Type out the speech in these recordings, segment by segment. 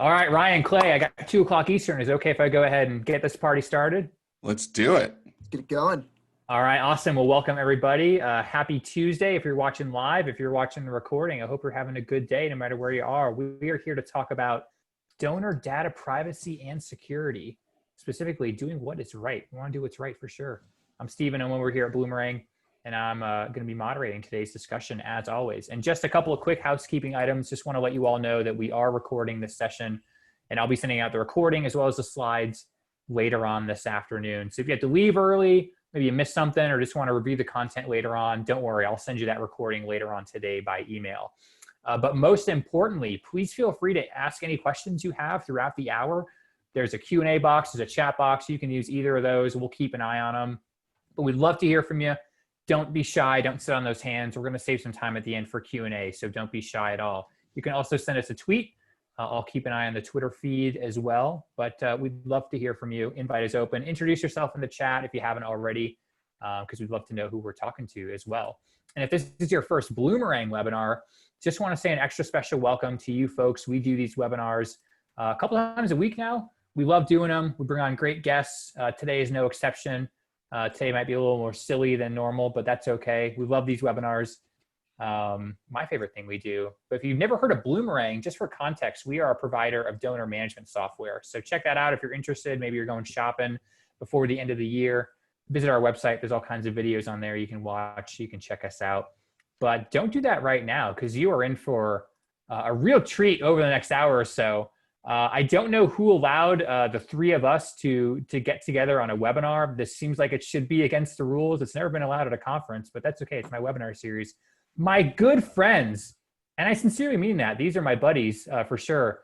All right, Ryan, Clay, I got 2 o'clock Eastern. Is it okay if I go ahead and get this party started? Let's do it. Let's get it going. All right, awesome. Well, welcome everybody. Happy Tuesday. If you're watching live, if you're watching the recording, I hope you're having a good day no matter where you are. We are here to talk about donor data privacy and security, specifically doing what is right. We want to do what's right for sure. I'm Steven, and we're here at Bloomerang, and I'm going to be moderating today's discussion as always. And just a couple of quick housekeeping items. Just want to let you all know that we are recording this session, and I'll be sending out the recording as well as the slides later on this afternoon. So if you have to leave early, maybe you missed something or just want to review the content later on, don't worry, I'll send you that recording later on today by email. But most importantly, please feel free to ask any questions you have throughout the hour. There's a Q&A box, there's a chat box. You can use either of those. We'll keep an eye on them. But we'd love to hear from you. Don't be shy. Don't sit on those hands. We're going to save some time at the end for Q&A, so don't be shy at all. You can also send us a tweet. I'll keep an eye on the Twitter feed as well, but we'd love to hear from you. Invite is open. Introduce yourself in the chat if you haven't already, because we'd love to know who we're talking to as well. And if this is your first Bloomerang webinar, just want to say an extra special welcome to you folks. We do these webinars a couple of times a week now. We love doing them. We bring on great guests. Today is no exception. Today might be a little more silly than normal, but that's okay. We love these webinars. My favorite thing we do. But if you've never heard of Bloomerang, just for context, we are a provider of donor management software. So check that out if you're interested. Maybe you're going shopping before the end of the year. Visit our website. There's all kinds of videos on there you can watch. You can check us out. But don't do that right now because you are in for a real treat over the next hour or so. I don't know who allowed the three of us to get together on a webinar. This seems like it should be against the rules. It's never been allowed at a conference, but that's okay. It's my webinar series. My good friends, and I sincerely mean that. These are my buddies for sure.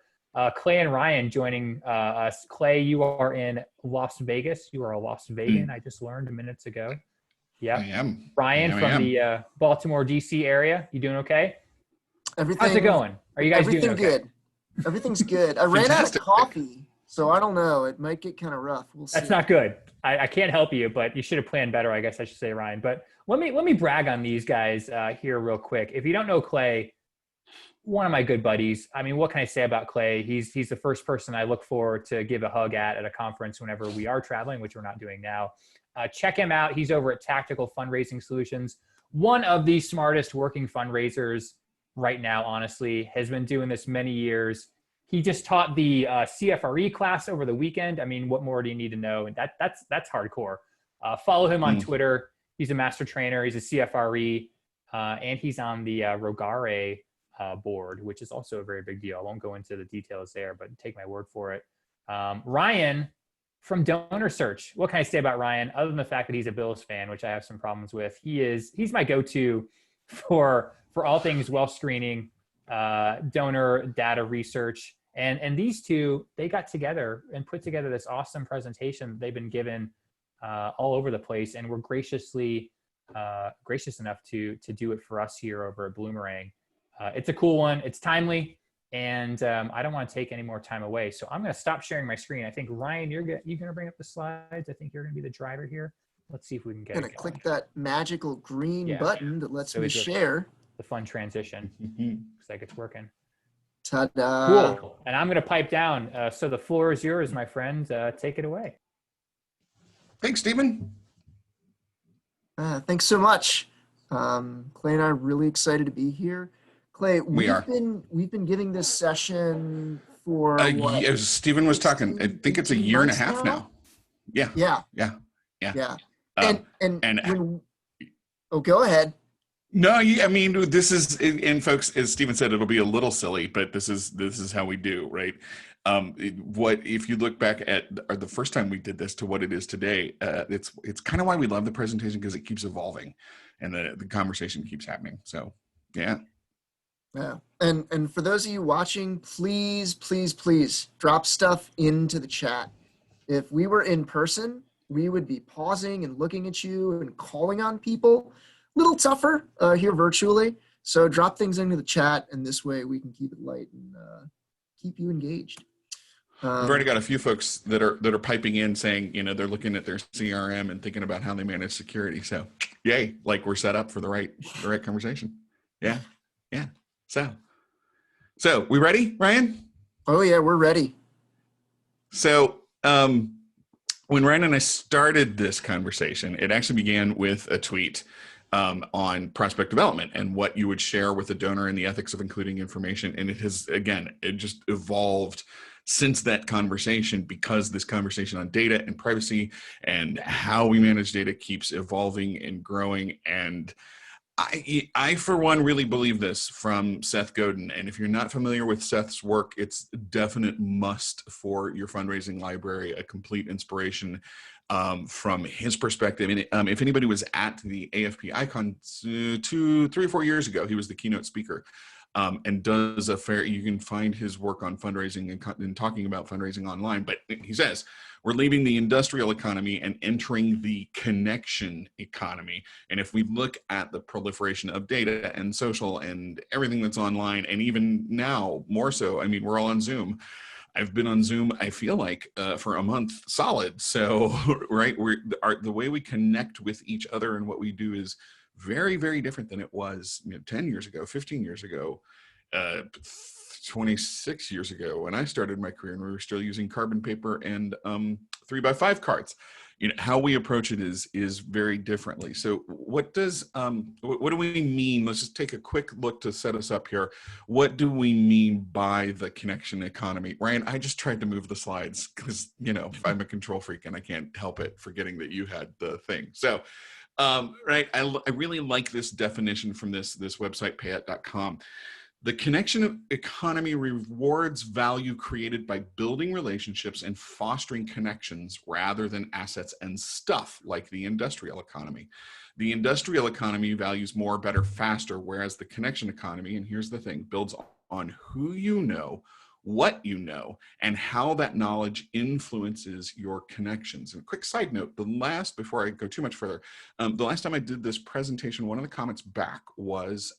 Clay and Ryan joining us. Clay, you are in Las Vegas. You are a Las Vegan. I just learned minutes ago. Yeah. I am. Ryan from the Baltimore, D.C. area. You doing okay? How's it going? Are you guys doing okay? Good. Everything's good. I ran out of coffee, so I don't know. It might get kind of rough. We'll see. That's not good. I can't help you, but you should have planned better, I guess I should say, Ryan. But let me brag on these guys here real quick. If you don't know Clay, one of my good buddies. I mean, what can I say about Clay? He's the first person I look for to give a hug at a conference whenever we are traveling, which we're not doing now. Check him out. He's over at Tactical Fundraising Solutions. One of the smartest working fundraisers right now, honestly, has been doing this many years. He just taught the CFRE class over the weekend. I mean, what more do you need to know? And that's hardcore. Follow him on Twitter. He's a master trainer. He's a CFRE, and he's on the Rogare board, which is also a very big deal. I won't go into the details there, but take my word for it. Ryan from Donor Search. What can I say about Ryan, other than the fact that he's a Bills fan, which I have some problems with? He's my go-to for all things well screening, donor data research. And these two, they got together and put together this awesome presentation they've been given all over the place, and were gracious enough to do it for us here over at Bloomerang. It's a cool one. It's timely, and I don't want to take any more time away. So I'm going to stop sharing my screen. I think, Ryan, you're going to bring up the slides. I think you're going to be the driver here. Let's see if we can get it going. Click that magical green button that lets me share. The fun transition. Looks like it's working. Ta-da. Cool. And I'm going to pipe down. So the floor is yours, my friend. Take it away. Thanks, Stephen. Thanks so much. Clay and I are really excited to be here. Clay, we've been giving this session for as Stephen was talking, I think it's a year and a half now. Yeah. Go ahead. No, I mean, this is, and folks, as Stephen said, it'll be a little silly, but this is how we do, right? If you look back at the first time we did this to what it is today, it's kind of why we love the presentation, because it keeps evolving and the conversation keeps happening. So, yeah. Yeah. And for those of you watching, please drop stuff into the chat. If we were in person, we would be pausing and looking at you and calling on people. A little tougher here virtually. So drop things into the chat, and this way we can keep it light and keep you engaged. We've already got a few folks that are piping in saying, they're looking at their CRM and thinking about how they manage security. So yay, like we're set up for the right conversation. Yeah. So we ready, Ryan? Oh yeah, we're ready. So when Ryan and I started this conversation, it actually began with a tweet on prospect development and what you would share with a donor and the ethics of including information. And it has, again, it just evolved since that conversation, because this conversation on data and privacy and how we manage data keeps evolving and growing. And I, for one, really believe this from Seth Godin. And if you're not familiar with Seth's work, it's a definite must for your fundraising library, a complete inspiration from his perspective. And if anybody was at the AFP Icon 3 or 4 years ago, he was the keynote speaker. And does a fair, you can find his work on fundraising and talking about fundraising online. But he says, we're leaving the industrial economy and entering the connection economy. And if we look at the proliferation of data and social and everything that's online, and even now more so, I mean, we're all on Zoom. I've been on Zoom, I feel like, for a month solid. So, right, the way we connect with each other and what we do is very, very different than it was 10 years ago, 15 years ago, 26 years ago when I started my career, and we were still using carbon paper and 3x5 cards. How we approach it is very differently. So what do we mean? Let's just take a quick look to set us up here. What do we mean by the connection economy? Ryan, I just tried to move the slides because, I'm a control freak and I can't help it forgetting that you had the thing. So, right, I really like this definition from this website, payet.com. The connection economy rewards value created by building relationships and fostering connections rather than assets and stuff like the industrial economy. The industrial economy values more, better, faster, whereas the connection economy, and here's the thing, builds on who you know, what you know, and how that knowledge influences your connections. And a quick side note, before I go too much further, the last time I did this presentation, one of the comments back was,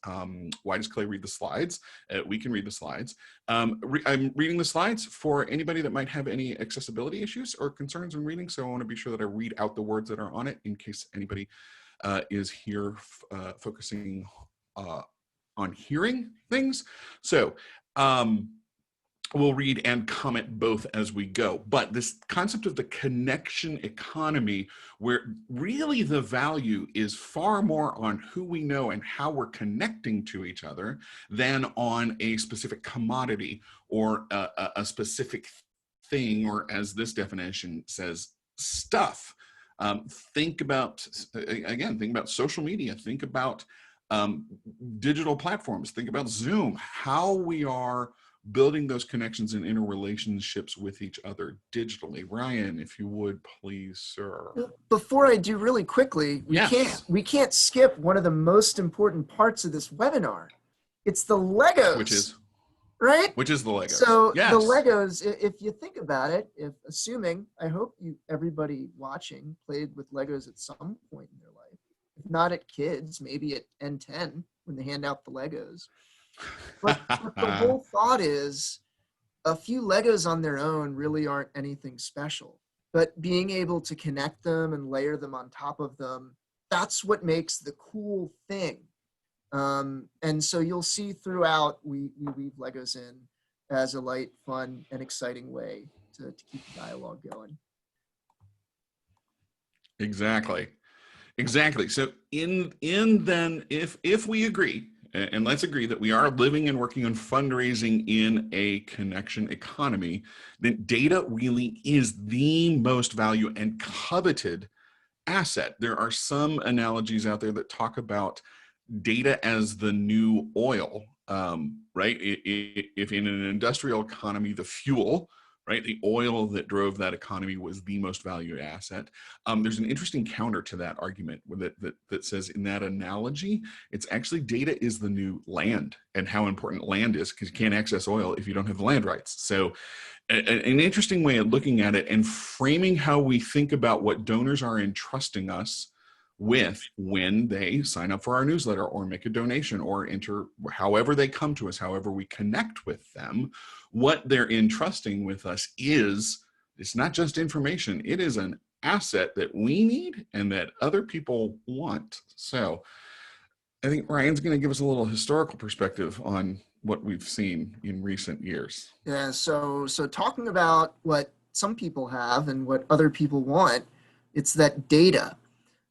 why does Clay read the slides? We can read the slides. I'm reading the slides for anybody that might have any accessibility issues or concerns in reading. So I want to be sure that I read out the words that are on it in case anybody is here focusing on hearing things. So, we'll read and comment both as we go. But this concept of the connection economy, where really the value is far more on who we know and how we're connecting to each other than on a specific commodity or a specific thing, or as this definition says, stuff. Think about social media, think about digital platforms, think about Zoom, how we are building those connections and interrelationships with each other digitally. Ryan, if you would please, sir. Before I do, really quickly, we can't skip one of the most important parts of this webinar. It's the Legos. Which is the Legos. So yes. The Legos, if you think about it, I hope everybody watching played with Legos at some point in their life. If not at kids, maybe at N10 when they hand out the Legos. But the whole thought is a few Legos on their own really aren't anything special, but being able to connect them and layer them on top of them, that's what makes the cool thing. And so you'll see throughout, we weave Legos in as a light, fun, and exciting way to keep the dialogue going. Exactly. So if we agree, and let's agree that we are living and working on fundraising in a connection economy, then data really is the most value and coveted asset. There are some analogies out there that talk about data as the new oil, right? If in an industrial economy, the fuel, right, the oil that drove that economy was the most valued asset. There's an interesting counter to that argument that says, in that analogy, it's actually data is the new land, and how important land is, because you can't access oil if you don't have the land rights. So an interesting way of looking at it and framing how we think about what donors are entrusting us with when they sign up for our newsletter or make a donation or enter, however they come to us, however we connect with them, what they're entrusting with us it's not just information, it is an asset that we need and that other people want. So I think Ryan's going to give us a little historical perspective on what we've seen in recent years. Yeah, so talking about what some people have and what other people want, it's that data.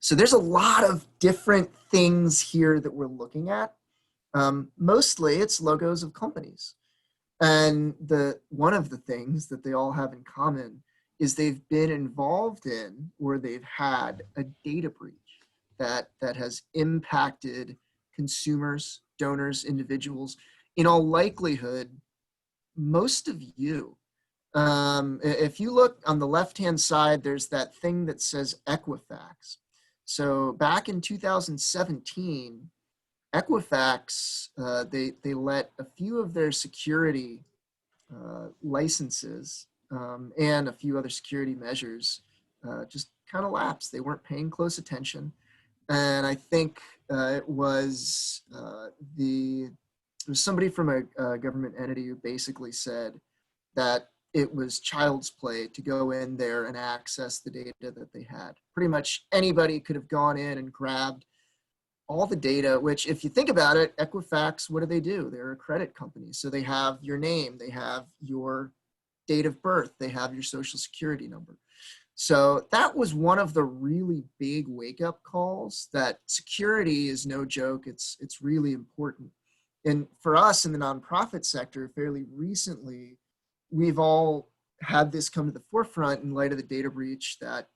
So there's a lot of different things here that we're looking at. Mostly it's logos of companies. And one of the things that they all have in common is they've been involved in or they've had a data breach that has impacted consumers, donors, individuals. In all likelihood, most of you. If you look on the left-hand side, there's that thing that says Equifax. So back in 2017, Equifax, they let a few of their security licenses and a few other security measures just kind of lapse. They weren't paying close attention. And I think it was somebody from a government entity who basically said that it was child's play to go in there and access the data that they had. Pretty much anybody could have gone in and grabbed all the data, which if you think about it, Equifax, what do? They're a credit company. So they have your name, they have your date of birth, they have your social security number. So that was one of the really big wake-up calls that security is no joke. It's really important. And for us in the nonprofit sector, fairly recently, we've all had this come to the forefront in light of the data breach that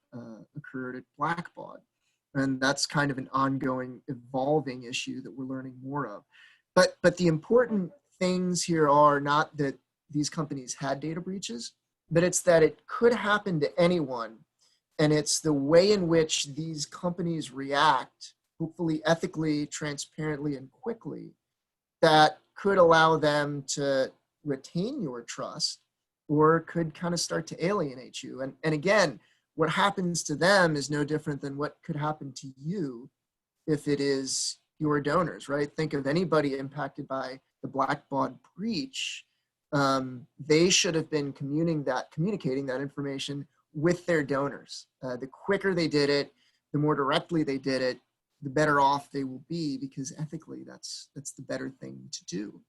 occurred at Blackbaud. And that's kind of an ongoing, evolving issue that we're learning more of. But the important things here are not that these companies had data breaches, but it's that it could happen to anyone. And it's the way in which these companies react, hopefully ethically, transparently, and quickly, that could allow them to retain your trust or could kind of start to alienate you. And again, what happens to them is no different than what could happen to you if it is your donors, right? Think of anybody impacted by the Blackbaud breach. They should have been communicating that information with their donors. The quicker they did it, the more directly they did it, the better off they will be, because ethically that's the better thing to do.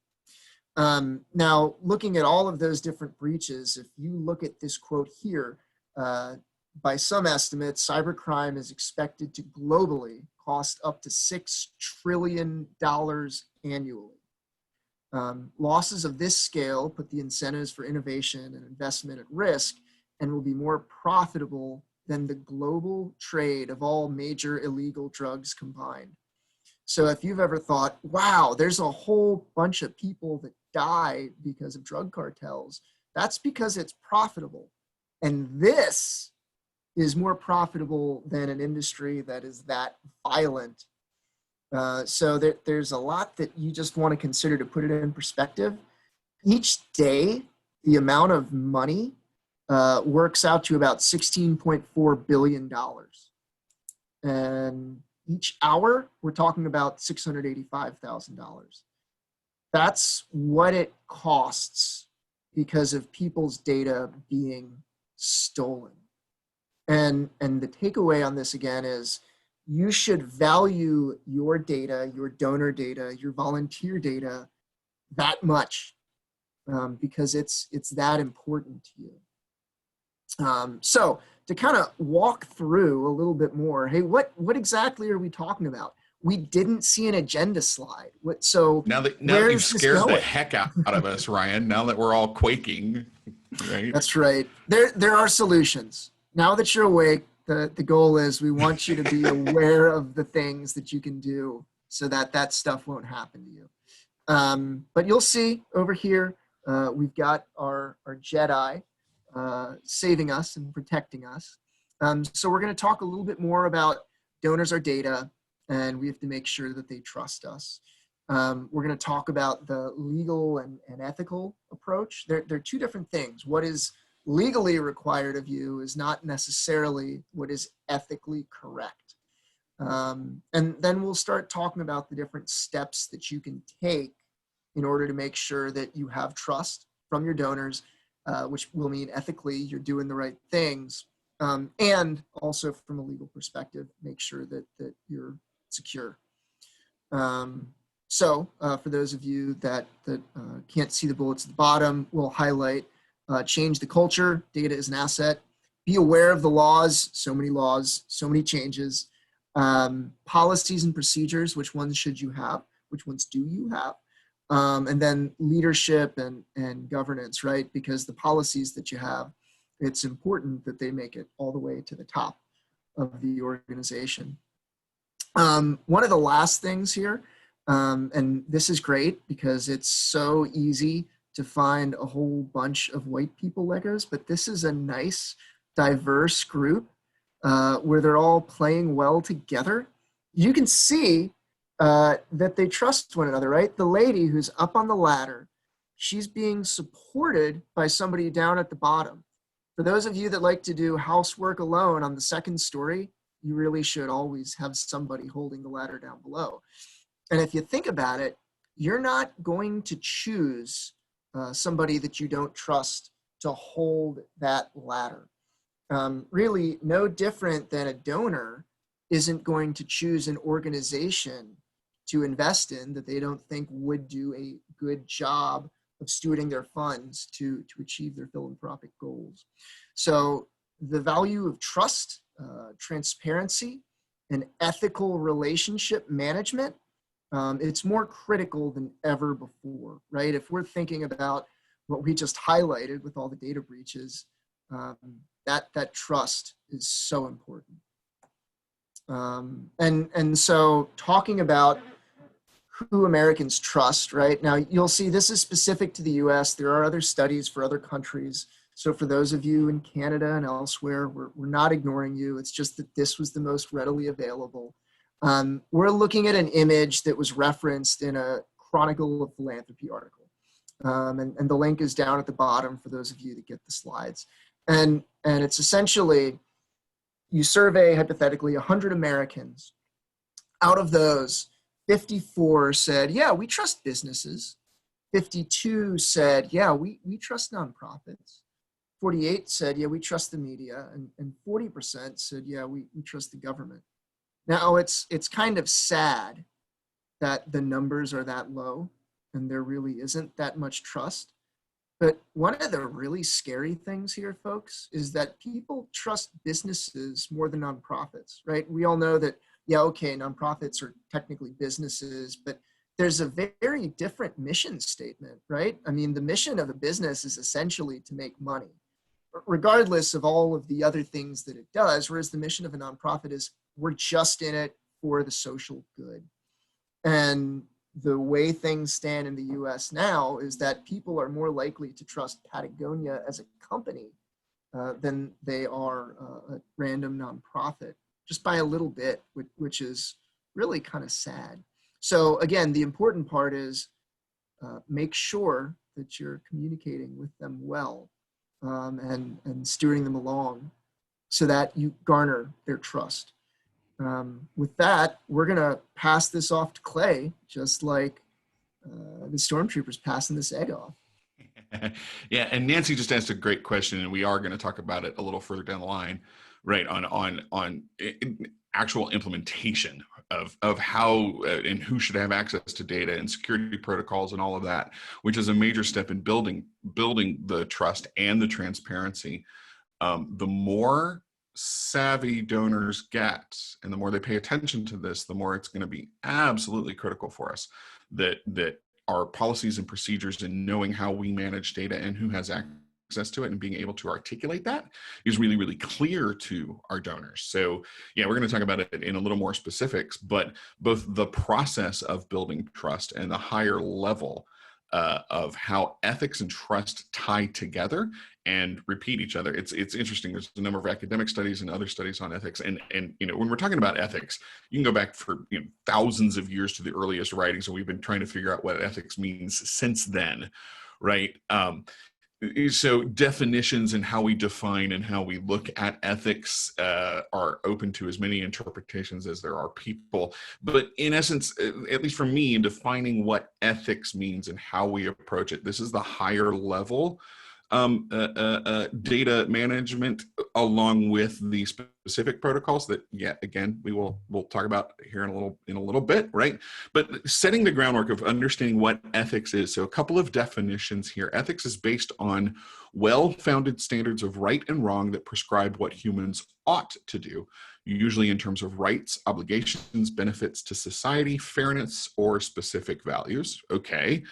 Now, looking at all of those different breaches, if you look at this quote here, by some estimates, cybercrime is expected to globally cost up to $6 trillion annually. Losses of this scale put the incentives for innovation and investment at risk and will be more profitable than the global trade of all major illegal drugs combined. So if you've ever thought, wow, there's a whole bunch of people that die because of drug cartels, that's because it's profitable. And this is more profitable than an industry that is that violent. So there's a lot that you just want to consider to put it in perspective. Each day, the amount of money works out to about $16.4 billion. And each hour, we're talking about $685,000. That's what it costs because of people's data being stolen. And the takeaway on this again is you should value your data, your donor data, your volunteer data that much because it's that important to you. So to kind of walk through a little bit more, hey, what exactly are we talking about? We didn't see an agenda slide. So now that you've scared the heck out of us, Ryan, now that we're all quaking, right? That's right. There are solutions. Now that you're awake, the goal is we want you to be aware of the things that you can do so that stuff won't happen to you. But you'll see over here, we've got our Jedi saving us and protecting us. So we're going to talk a little bit more about donors are data, and we have to make sure that they trust us. We're going to talk about the legal and ethical approach. They're two different things. What is legally required of you is not necessarily what is ethically correct. And then we'll start talking about the different steps that you can take in order to make sure that you have trust from your donors, which will mean ethically you're doing the right things, and also from a legal perspective, make sure that you're secure. So for those of you that can't see the bullets at the bottom, we'll highlight change the culture. Data is an asset. Be aware of the laws, so many changes. Policies and procedures, which ones should you have? Which ones do you have? And then leadership and governance, right? Because the policies that you have, it's important that they make it all the way to the top of the organization. One of the last things here, and this is great because it's so easy to find a whole bunch of white people Legos, but this is a nice, diverse group where they're all playing well together. You can see that they trust one another, right? The lady who's up on the ladder, she's being supported by somebody down at the bottom. For those of you that like to do housework alone on the second story, you really should always have somebody holding the ladder down below. And if you think about it, you're not going to choose somebody that you don't trust to hold that ladder. Really, no different than a donor isn't going to choose an organization to invest in that they don't think would do a good job of stewarding their funds to achieve their philanthropic goals. So the value of trust, transparency, and ethical relationship management, it's more critical than ever before, right? If we're thinking about what we just highlighted with all the data breaches, that trust is so important. And so talking about who Americans trust, right? Now you'll see this is specific to the US. There are other studies for other countries. So for those of you in Canada and elsewhere, we're not ignoring you. It's just that this was the most readily available. We're looking at an image that was referenced in a Chronicle of Philanthropy article. And the link is down at the bottom for those of you that get the slides. And it's essentially, you survey hypothetically 100 Americans. Out of those, 54 said, yeah, we trust businesses. 52 said, yeah, we trust nonprofits. 48 said, yeah, we trust the media. And 40% said, yeah, we trust the government. Now, it's kind of sad that the numbers are that low and there really isn't that much trust. But one of the really scary things here, folks, is that people trust businesses more than nonprofits, right? We all know that, yeah, okay, nonprofits are technically businesses, but there's a very different mission statement, right? I mean, the mission of a business is essentially to make money, regardless of all of the other things that it does, whereas the mission of a nonprofit is we're just in it for the social good. And the way things stand in the US now is that people are more likely to trust Patagonia as a company than they are a random nonprofit, just by a little bit, which is really kind of sad. So again, the important part is make sure that you're communicating with them well and steering them along so that you garner their trust. With that, we're gonna pass this off to Clay, just like the stormtroopers passing this egg off. Yeah, and Nancy just asked a great question, and we are going to talk about it a little further down the line, right? On actual implementation of how and who should have access to data and security protocols and all of that, which is a major step in building the trust and the transparency. The more savvy donors get and the more they pay attention to this, the more it's going to be absolutely critical for us that our policies and procedures and knowing how we manage data and who has access to it and being able to articulate that is really, really clear to our donors. So yeah, we're going to talk about it in a little more specifics, but both the process of building trust and the higher level of how ethics and trust tie together and repeat each other. It's interesting. There's a number of academic studies and other studies on ethics. And when we're talking about ethics, you can go back for thousands of years to the earliest writings, and we've been trying to figure out what ethics means since then, right? So definitions and how we define and how we look at ethics are open to as many interpretations as there are people. But in essence, at least for me, in defining what ethics means and how we approach it, this is the higher level data management along with the specific protocols that, yeah, again, we'll talk about here in a little bit, right? But setting the groundwork of understanding what ethics is. So a couple of definitions here. Ethics is based on well-founded standards of right and wrong that prescribe what humans ought to do, usually in terms of rights, obligations, benefits to society, fairness, or specific values. Okay.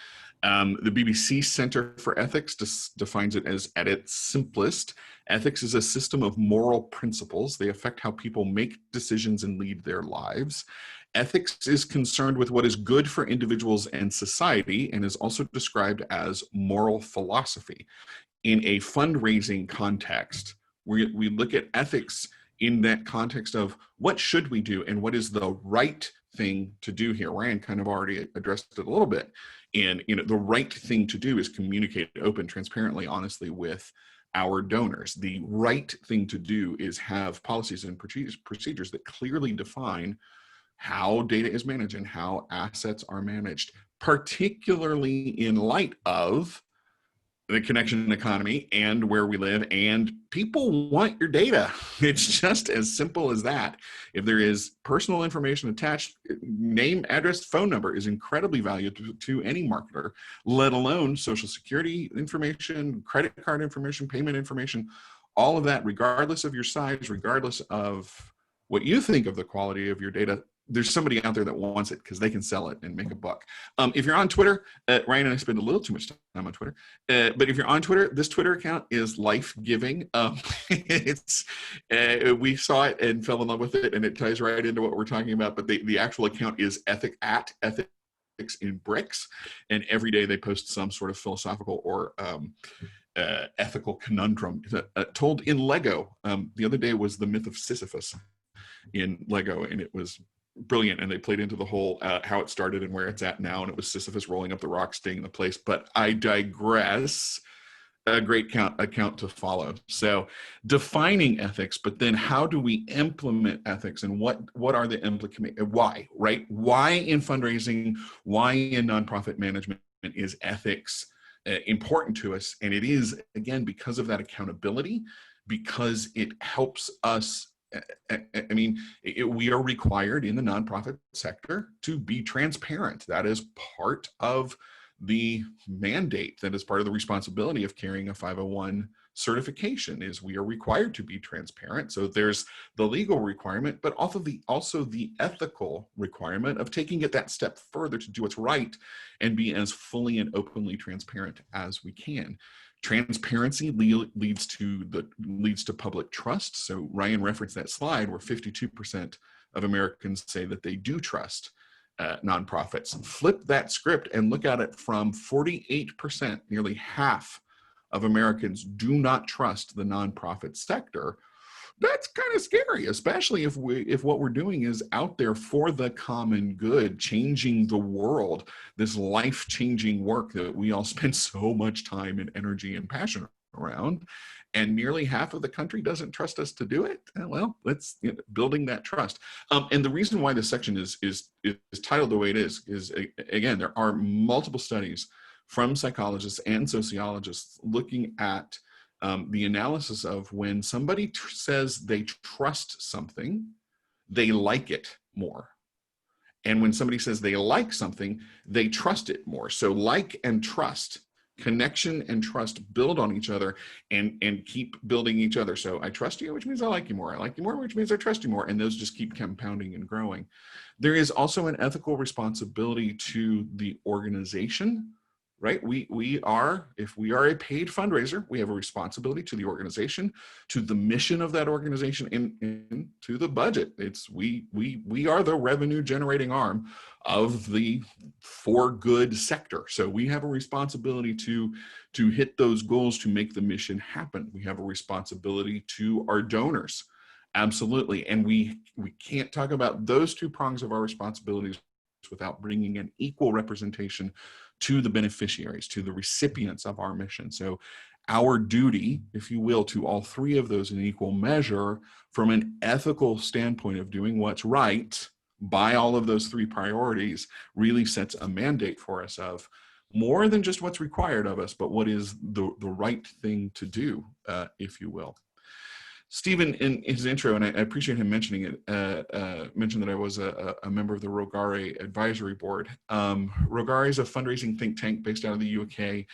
The BBC Center for Ethics defines it as, at its simplest, ethics is a system of moral principles. They affect how people make decisions and lead their lives. Ethics is concerned with what is good for individuals and society, and is also described as moral philosophy. In a fundraising context, we look at ethics in that context of what should we do and what is the right thing to do here. Ryan kind of already addressed it a little bit. And the right thing to do is communicate open, transparently, honestly with our donors. The right thing to do is have policies and procedures that clearly define how data is managed and how assets are managed, particularly in light of the connection economy and where we live, and people want your data. It's just as simple as that. If there is personal information attached, name, address, phone number is incredibly valuable to any marketer, let alone social security information, credit card information, payment information, all of that, regardless of your size, regardless of what you think of the quality of your data. There's somebody out there that wants it because they can sell it and make a buck. If you're on Twitter, Ryan and I spend a little too much time on Twitter, but if you're on Twitter, this Twitter account is life-giving. We saw it and fell in love with it, and it ties right into what we're talking about, but the actual account is ethics in bricks, and every day they post some sort of philosophical or ethical conundrum told in Lego. The other day was the myth of Sisyphus in Lego, and it was brilliant, and they played into the whole how it started and where it's at now, and it was Sisyphus rolling up the rock, staying in the place. But I digress. A great account to follow. So defining ethics, but then how do we implement ethics, and what are the implications? Why, right? Why in fundraising, why in nonprofit management is ethics important to us? And it is, again, because of that accountability, because it helps us. I mean, we are required in the nonprofit sector to be transparent. That is part of the mandate. That is part of the responsibility of carrying a 501 certification, is we are required to be transparent. So there's the legal requirement, but also the ethical requirement of taking it that step further to do what's right and be as fully and openly transparent as we can. Transparency leads to public trust. So Ryan referenced that slide where 52% of Americans say that they do trust nonprofits. Flip that script and look at it from 48%, nearly half of Americans do not trust the nonprofit sector. That's kind of scary, especially if what we're doing is out there for the common good, changing the world, this life-changing work that we all spend so much time and energy and passion around, and nearly half of the country doesn't trust us to do it. Well, let's building that trust. And the reason why this section is titled the way it is again, there are multiple studies from psychologists and sociologists looking at the analysis of when somebody says they trust something, they like it more. And when somebody says they like something, they trust it more. So like and trust, connection and trust build on each other and keep building each other. So I trust you, which means I like you more. I like you more, which means I trust you more. And those just keep compounding and growing. There is also an ethical responsibility to the organization, right? We are, if we are a paid fundraiser, we have a responsibility to the organization, to the mission of that organization, and to the budget. It's we are the revenue generating arm of the for good sector. So we have a responsibility to hit those goals, to make the mission happen. We have a responsibility to our donors. Absolutely. And we can't talk about those two prongs of our responsibilities without bringing an equal representation to the beneficiaries, to the recipients of our mission. So our duty, if you will, to all three of those in equal measure from an ethical standpoint of doing what's right by all of those three priorities really sets a mandate for us of more than just what's required of us, but what is the right thing to do, if you will. Stephen, in his intro, and I appreciate him mentioning it, mentioned that I was a member of the Rogare Advisory Board. Rogare is a fundraising think tank based out of the UK,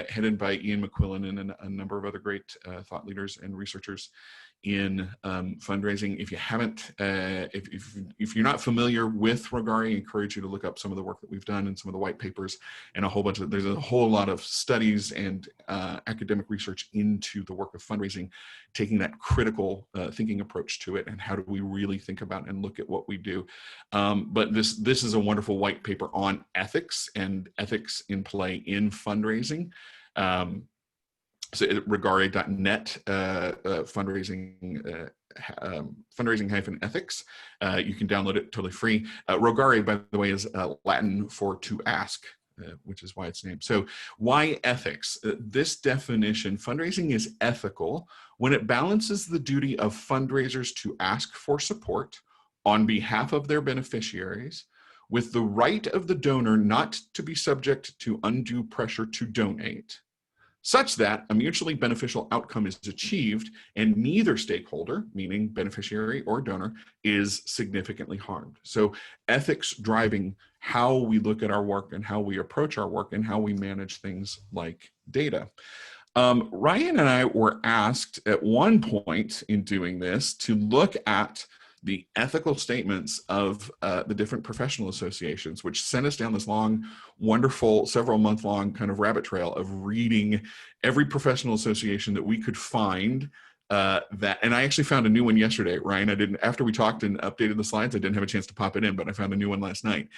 headed by Ian McQuillan and a number of other great thought leaders and researchers in fundraising. If you haven't, if you're not familiar with Rogare, I encourage you to look up some of the work that we've done and some of the white papers and a whole bunch of, there's a whole lot of studies and academic research into the work of fundraising, taking that critical thinking approach to it and how do we really think about and look at what we do. But this is a wonderful white paper on ethics and ethics in play in fundraising. So Rogare.net, fundraising-ethics. You can download it totally free. Rogare, by the way, is Latin for to ask, which is why it's named. So why ethics? This definition, fundraising is ethical when it balances the duty of fundraisers to ask for support on behalf of their beneficiaries with the right of the donor not to be subject to undue pressure to donate, such that a mutually beneficial outcome is achieved and neither stakeholder, meaning beneficiary or donor, is significantly harmed. So ethics driving how we look at our work and how we approach our work and how we manage things like data. Ryan and I were asked at one point in doing this to look at the ethical statements of the different professional associations, which sent us down this long, wonderful, several month long kind of rabbit trail of reading every professional association that we could find and I actually found a new one yesterday, Ryan. After we talked and updated the slides, I didn't have a chance to pop it in, but I found a new one last night.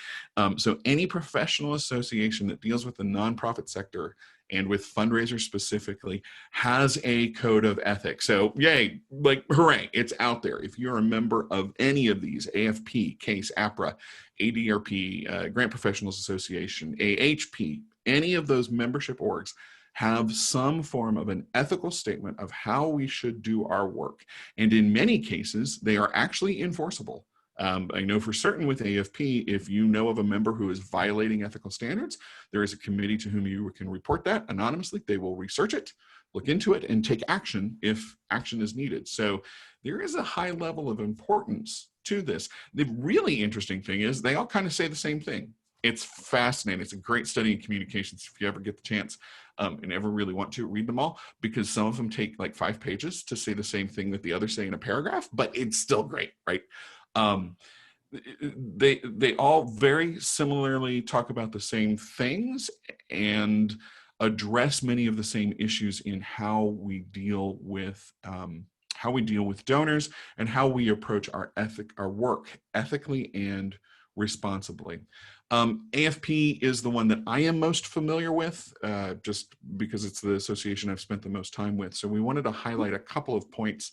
So any professional association that deals with the nonprofit sector and with fundraisers specifically has a code of ethics. So yay, like hooray, it's out there. If you're a member of any of these, AFP, CASE, APRA, ADRP, Grant Professionals Association, AHP, any of those membership orgs have some form of an ethical statement of how we should do our work. And in many cases, they are actually enforceable. I know for certain with AFP, if you know of a member who is violating ethical standards, there is a committee to whom you can report that anonymously. They will research it, look into it, and take action if action is needed. So there is a high level of importance to this. The really interesting thing is they all kind of say the same thing. It's fascinating. It's a great study in communications if you ever get the chance and ever really want to read them all, because some of them take like 5 pages to say the same thing that the others say in a paragraph, but it's still great, right? They all very similarly talk about the same things and address many of the same issues in how we deal with donors and how we approach our work ethically and responsibly. AFP is the one that I am most familiar with, just because it's the association I've spent the most time with. So we wanted to highlight a couple of points,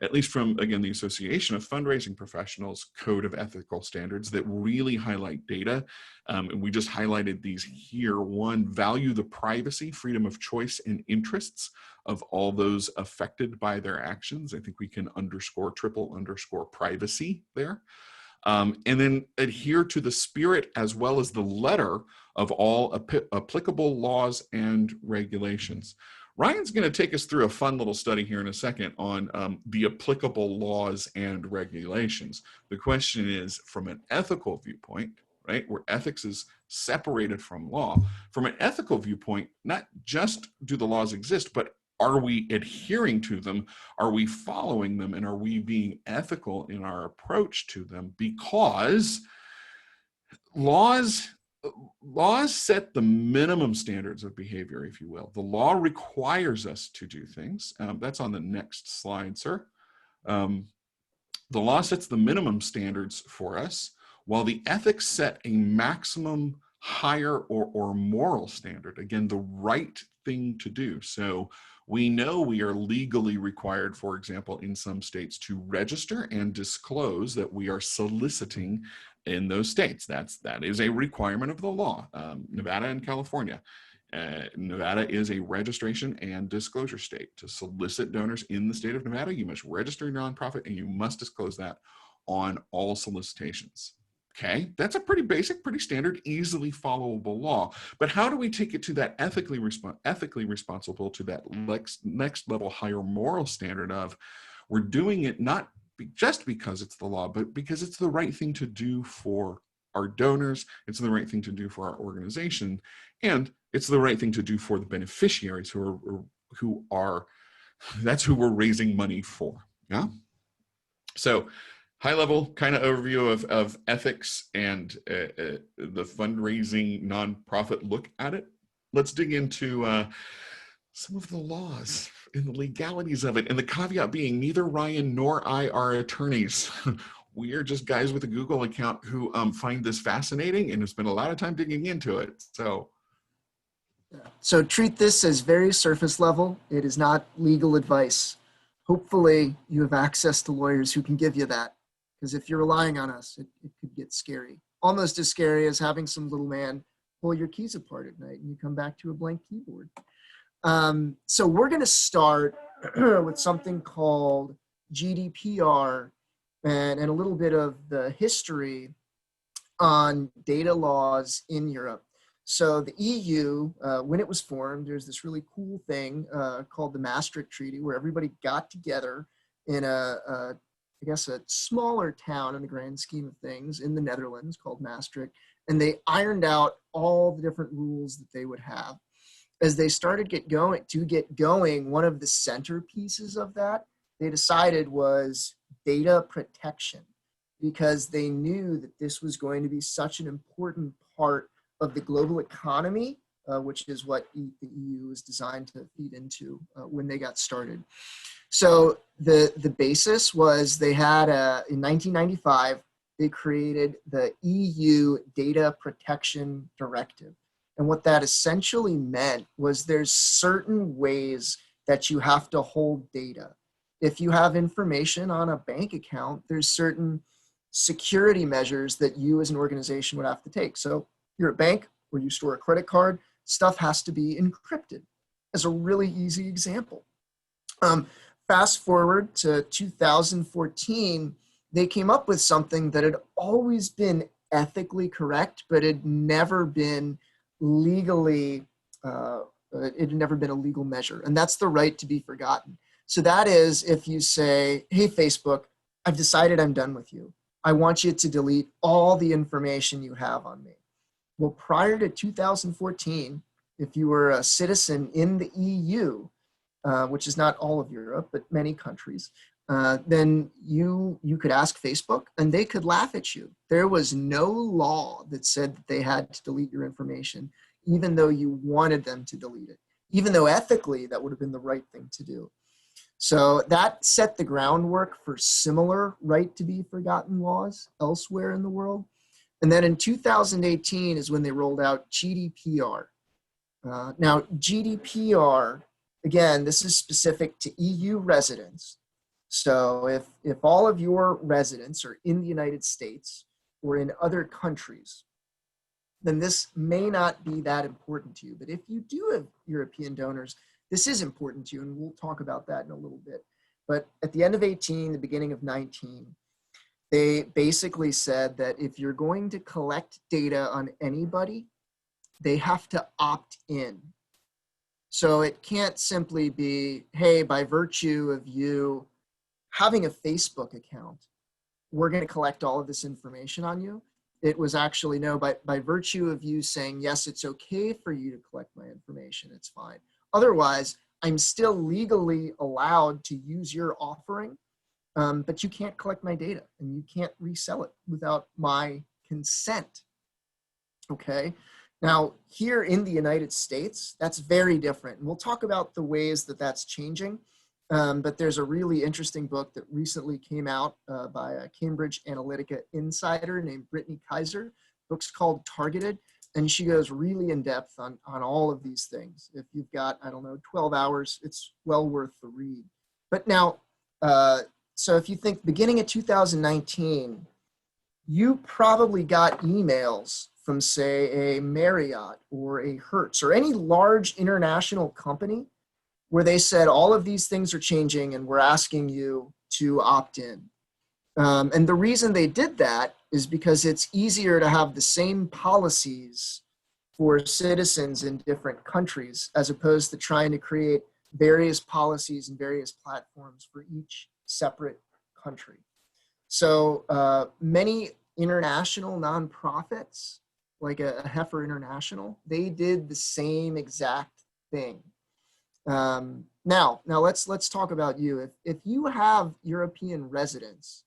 at least from, again, the Association of Fundraising Professionals Code of Ethical Standards that really highlight data. And we just highlighted these here. One, value the privacy, freedom of choice, and interests of all those affected by their actions. I think we can triple underscore privacy there. And then adhere to the spirit as well as the letter of all applicable laws and regulations. Ryan's going to take us through a fun little study here in a second on the applicable laws and regulations. The question is, from an ethical viewpoint, right, where ethics is separated from law, from an ethical viewpoint, not just do the laws exist, but are we adhering to them? Are we following them? And are we being ethical in our approach to them? Because laws set the minimum standards of behavior, if you will. The law requires us to do things. That's on the next slide, sir. The law sets the minimum standards for us, while the ethics set a maximum higher or moral standard. Again, the right thing to do. So we know we are legally required, for example, in some states to register and disclose that we are soliciting in those states. That is a requirement of the law. Nevada and California. Nevada is a registration and disclosure state. To solicit donors in the state of Nevada, you must register your nonprofit and you must disclose that on all solicitations. Okay, that's a pretty basic, pretty standard, easily followable law. But how do we take it to that ethically responsible, to that next level higher moral standard of we're doing it not just because it's the law, but because it's the right thing to do for our donors, it's the right thing to do for our organization, and it's the right thing to do for the beneficiaries who are that's who we're raising money for. Yeah. So high level kind of overview of ethics and the fundraising nonprofit look at it. Let's dig into some of the laws and the legalities of it. And the caveat being neither Ryan nor I are attorneys. We are just guys with a Google account who find this fascinating and have spent a lot of time digging into it. So treat this as very surface level. It is not legal advice. Hopefully you have access to lawyers who can give you that. Because if you're relying on us, it could get scary. Almost as scary as having some little man pull your keys apart at night and you come back to a blank keyboard. So we're going to start with something called GDPR and a little bit of the history on data laws in Europe. So the EU, when it was formed, there's this really cool thing called the Maastricht Treaty, where everybody got together in I guess a smaller town in the grand scheme of things in the Netherlands called Maastricht, and they ironed out all the different rules that they would have. As they started get going, one of the centerpieces of that they decided was data protection, because they knew that this was going to be such an important part of the global economy, which is what the EU is designed to feed into when they got started. So the basis was they had, in 1995, they created the EU Data Protection Directive. And what that essentially meant was there's certain ways that you have to hold data. If you have information on a bank account, there's certain security measures that you as an organization would have to take. So you're a bank where you store a credit card, stuff has to be encrypted, as a really easy example. Fast forward to 2014, they came up with something that had always been ethically correct, but had never been legally, it had never been a legal measure. And that's the right to be forgotten. So that is if you say, hey, Facebook, I've decided I'm done with you. I want you to delete all the information you have on me. Well, prior to 2014, if you were a citizen in the EU, which is not all of Europe, but many countries, then you could ask Facebook and they could laugh at you. There was no law that said that they had to delete your information, even though you wanted them to delete it, even though ethically that would have been the right thing to do. So that set the groundwork for similar right to be forgotten laws elsewhere in the world. And then in 2018 is when they rolled out GDPR. Now, GDPR, again, this is specific to EU residents. So if all of your residents are in the United States or in other countries, then this may not be that important to you. But if you do have European donors, this is important to you, and we'll talk about that in a little bit. But at the end of 18, the beginning of 19, they basically said that if you're going to collect data on anybody, they have to opt in. So it can't simply be, hey, by virtue of you having a Facebook account, we're going to collect all of this information on you. It was actually, no, by virtue of you saying, yes, it's okay for you to collect my information, it's fine. Otherwise, I'm still legally allowed to use your offering, but you can't collect my data and you can't resell it without my consent. Okay. Now, here in the United States, that's very different. And we'll talk about the ways that that's changing. But there's a really interesting book that recently came out by a Cambridge Analytica insider named Brittany Kaiser. The book's called Targeted, and she goes really in depth on all of these things. If you've got, 12 hours, it's well worth the read. But now, so if you think beginning of 2019, you probably got emails from, say, a Marriott or a Hertz or any large international company where they said all of these things are changing and we're asking you to opt in. And the reason they did that is because it's easier to have the same policies for citizens in different countries, as opposed to trying to create various policies and various platforms for each separate country. So many international nonprofits, like a Heifer International, they did the same exact thing. Now let's talk about you. If you have European residents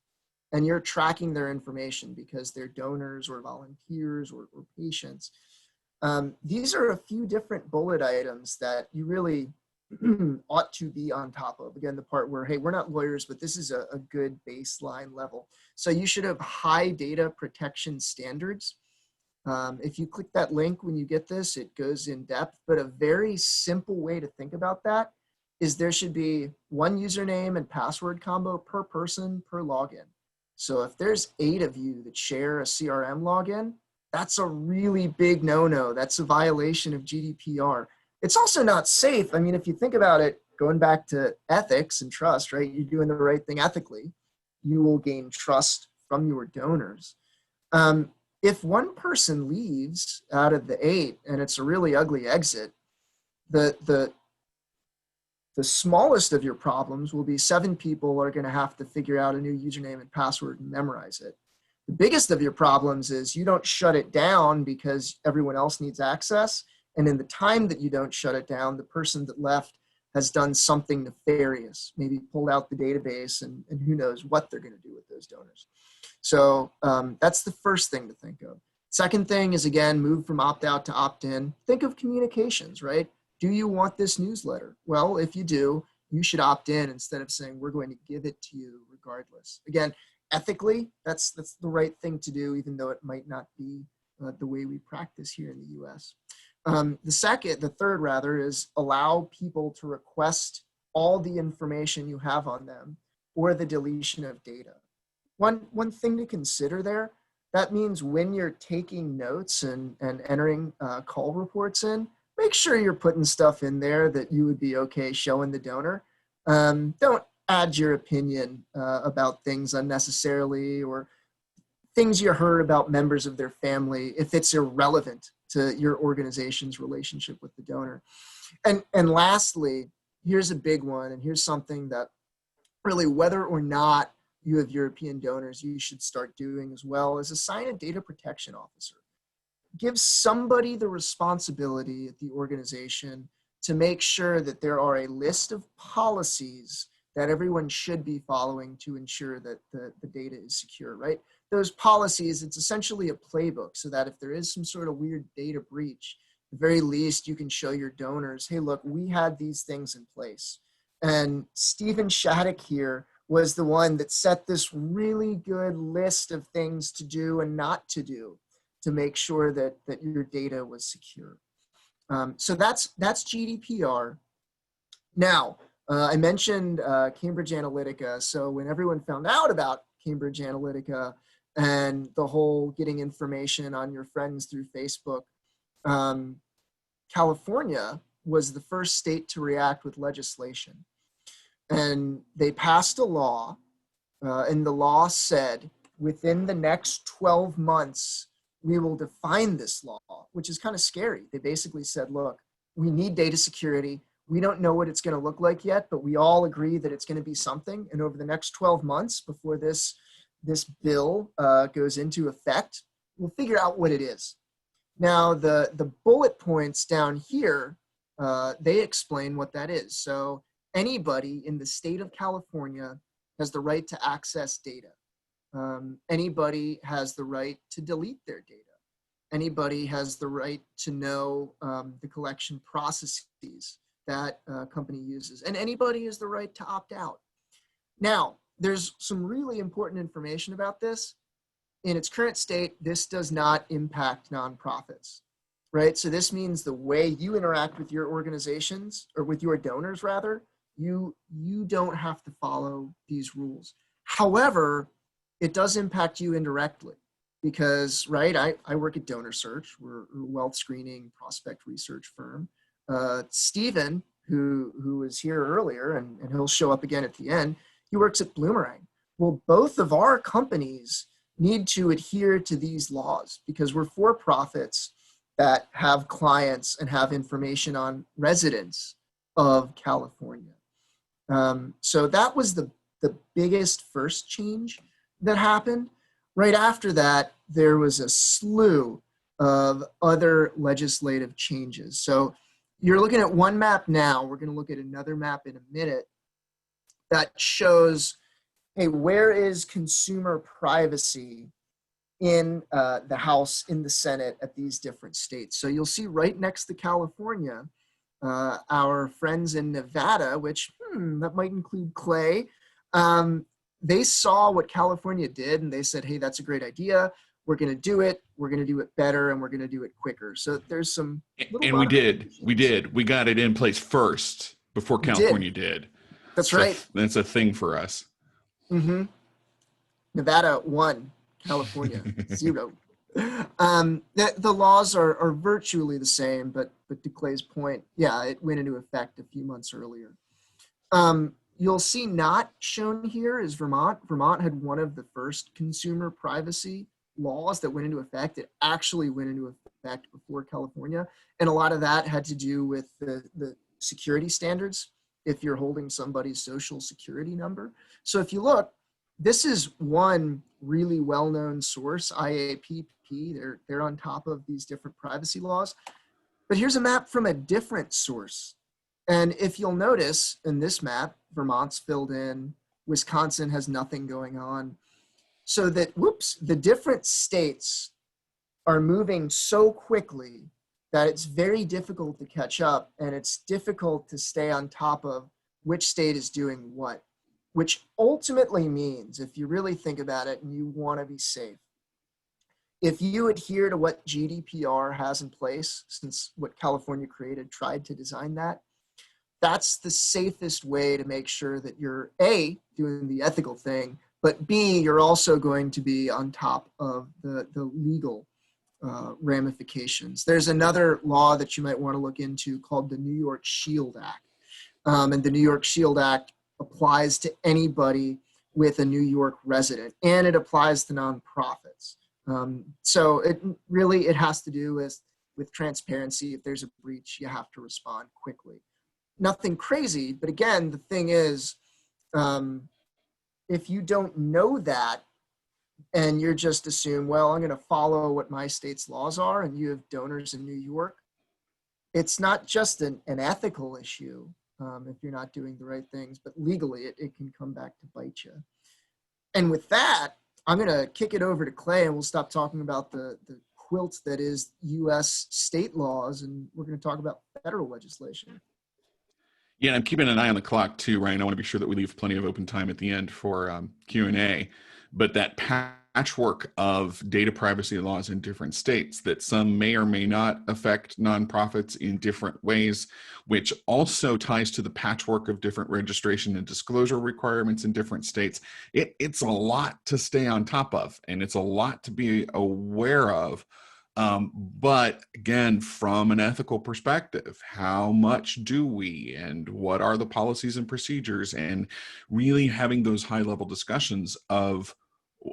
and you're tracking their information because they're donors or volunteers or patients, these are a few different bullet items that you really ought to be on top of. Again, the part where, hey, we're not lawyers, but this is a good baseline level. So you should have high data protection standards. If you click that link when you get this, it goes in depth, but a very simple way to think about that is there should be one username and password combo per person per login. So if there's 8 of you that share a CRM login, that's a really big no-no. That's a violation of GDPR. It's also not safe. I mean, if you think about it, going back to ethics and trust, right? You're doing the right thing ethically. You will gain trust from your donors. If one person leaves out of the 8 and it's a really ugly exit, the smallest of your problems will be 7 people are going to have to figure out a new username and password and memorize it. The biggest of your problems is you don't shut it down because everyone else needs access. And in the time that you don't shut it down, the person that left has done something nefarious, maybe pulled out the database and who knows what they're going to do with those donors. So that's the first thing to think of. Second thing is, again, move from opt-out to opt-in. Think of communications, right? Do you want this newsletter? Well, if you do, you should opt in instead of saying, we're going to give it to you regardless. Again, ethically, that's the right thing to do, even though it might not be the way we practice here in the US. The third is allow people to request all the information you have on them or the deletion of data. One thing to consider there, that means when you're taking notes and entering call reports in, make sure you're putting stuff in there that you would be okay showing the donor. Don't add your opinion about things unnecessarily or things you heard about members of their family if it's irrelevant to your organization's relationship with the donor. And lastly, here's a big one, and here's something that really, whether or not you have European donors, you should start doing as well, is assign a data protection officer. Give somebody the responsibility at the organization to make sure that there are a list of policies that everyone should be following to ensure that the data is secure, right? Those policies, it's essentially a playbook so that if there is some sort of weird data breach, at the very least you can show your donors, hey, look, we had these things in place. And Stephen Shattuck here was the one that set this really good list of things to do and not to do to make sure that your data was secure. So that's GDPR. Now, I mentioned Cambridge Analytica. So when everyone found out about Cambridge Analytica and the whole getting information on your friends through Facebook, California was the first state to react with legislation. And they passed a law, and the law said, within the next 12 months, we will define this law, which is kind of scary. They basically said, look, we need data security. We don't know what it's going to look like yet, but we all agree that it's going to be something. And over the next 12 months before this bill goes into effect, we'll figure out what it is. Now, the bullet points down here, they explain what that is. So anybody in the state of California has the right to access data. Anybody has the right to delete their data. Anybody has the right to know the collection processes that a company uses. And anybody has the right to opt out. Now, there's some really important information about this. In its current state, this does not impact nonprofits, right? So this means the way you interact with your organizations, or with your donors rather, you don't have to follow these rules. However, it does impact you indirectly because, right, I work at Donor Search. We're a wealth screening prospect research firm. Stephen, who was here earlier, and he'll show up again at the end, he works at Bloomerang. well, both of our companies need to adhere to these laws because we're for-profits that have clients and have information on residents of California. So that was the biggest first change that happened. Right after that, there was a slew of other legislative changes. So you're looking at one map now. We're going to look at another map in a minute that shows, hey, where is consumer privacy in the House, in the Senate, at these different states. So you'll see right next to California, our friends in Nevada, which that might include Clay, they saw what California did and they said, hey, that's a great idea. We're going to do it. We're going to do it better and we're going to do it quicker. So there's some. And we did. We got it in place first before California did. That's right. That's a thing for us. Mm-hmm. Nevada 1, California 0. The laws are virtually the same, but to Clay's point, yeah, it went into effect a few months earlier. You'll see not shown here is Vermont. Vermont had one of the first consumer privacy laws that went into effect. It actually went into effect before California, and a lot of that had to do with the security standards if you're holding somebody's social security number. So if you look, this is one really well-known source, IAPP. They're on top of these different privacy laws. But here's a map from a different source. And if you'll notice in this map, Vermont's filled in, Wisconsin has nothing going on. So that, the different states are moving so quickly that it's very difficult to catch up, and it's difficult to stay on top of which state is doing what, which ultimately means, if you really think about it and you want to be safe, if you adhere to what GDPR has in place, since what California created tried to design that, that's the safest way to make sure that you're A, doing the ethical thing, but B, you're also going to be on top of the legal ramifications. There's another law that you might want to look into called the New York Shield Act. And the New York Shield Act applies to anybody with a New York resident, and it applies to nonprofits. So it has to do with transparency. If there's a breach, you have to respond quickly. Nothing crazy, but again, the thing is, if you don't know that, and you're just assume, well, I'm going to follow what my state's laws are, and you have donors in New York, it's not just an ethical issue if you're not doing the right things, but legally it can come back to bite you. And with that, I'm going to kick it over to Clay, and we'll stop talking about the quilt that is U.S. state laws, and we're going to talk about federal legislation. Yeah, and I'm keeping an eye on the clock too, Ryan. I want to be sure that we leave plenty of open time at the end for Q&A. But that patchwork of data privacy laws in different states, that some may or may not affect nonprofits in different ways, which also ties to the patchwork of different registration and disclosure requirements in different states. It's a lot to stay on top of, and it's a lot to be aware of. But again, from an ethical perspective, how much do we, and what are the policies and procedures, and really having those high-level discussions of,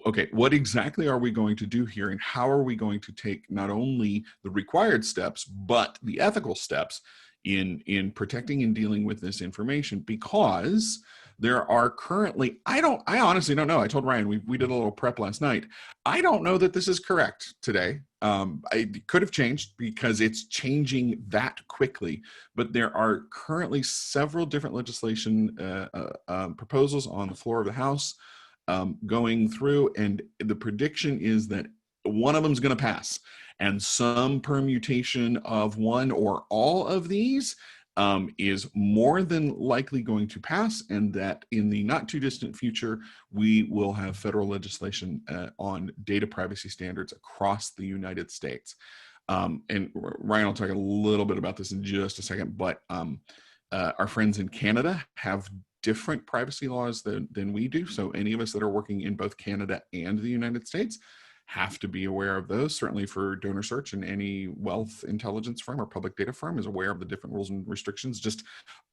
okay, what exactly are we going to do here, and how are we going to take not only the required steps, but the ethical steps in protecting and dealing with this information? Because there are currently, I honestly don't know. I told Ryan, we did a little prep last night. I don't know that this is correct today. It could have changed because it's changing that quickly, but there are currently several different legislation proposals on the floor of the House going through, and the prediction is that one of them is going to pass, and some permutation of one or all of these is more than likely going to pass, and that in the not too distant future, we will have federal legislation on data privacy standards across the United States. And Ryan will talk a little bit about this in just a second, but our friends in Canada have different privacy laws than we do. So any of us that are working in both Canada and the United States have to be aware of those. Certainly for donor search, and any wealth intelligence firm or public data firm is aware of the different rules and restrictions just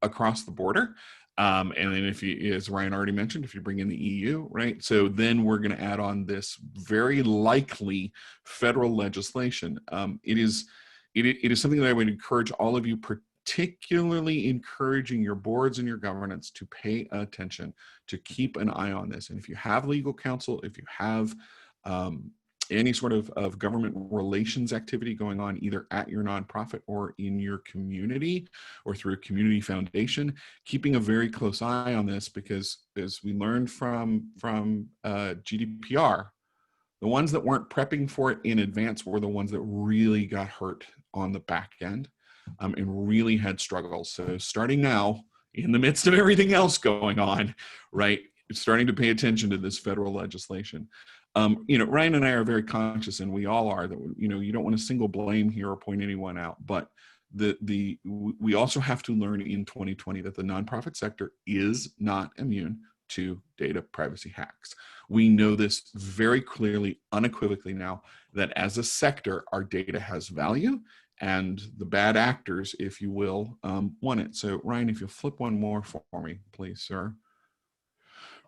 across the border. And then if you, as Ryan already mentioned, if you bring in the EU, right? So then we're going to add on this very likely federal legislation. It is something that I would encourage all of you, particularly encouraging your boards and your governance, to pay attention, to keep an eye on this. And if you have legal counsel, if you have any sort of government relations activity going on, either at your nonprofit or in your community or through a community foundation, keeping a very close eye on this, because as we learned from GDPR, the ones that weren't prepping for it in advance were the ones that really got hurt on the back end, and really had struggles. So starting now, in the midst of everything else going on, right, starting to pay attention to this federal legislation. Ryan and I are very conscious, and we all are, that, you don't want to single blame here or point anyone out, but we also have to learn in 2020 that the nonprofit sector is not immune to data privacy hacks. We know this very clearly, unequivocally now, that as a sector, our data has value, and the bad actors, if you will, want it. So Ryan, if you'll flip one more for me, please, sir.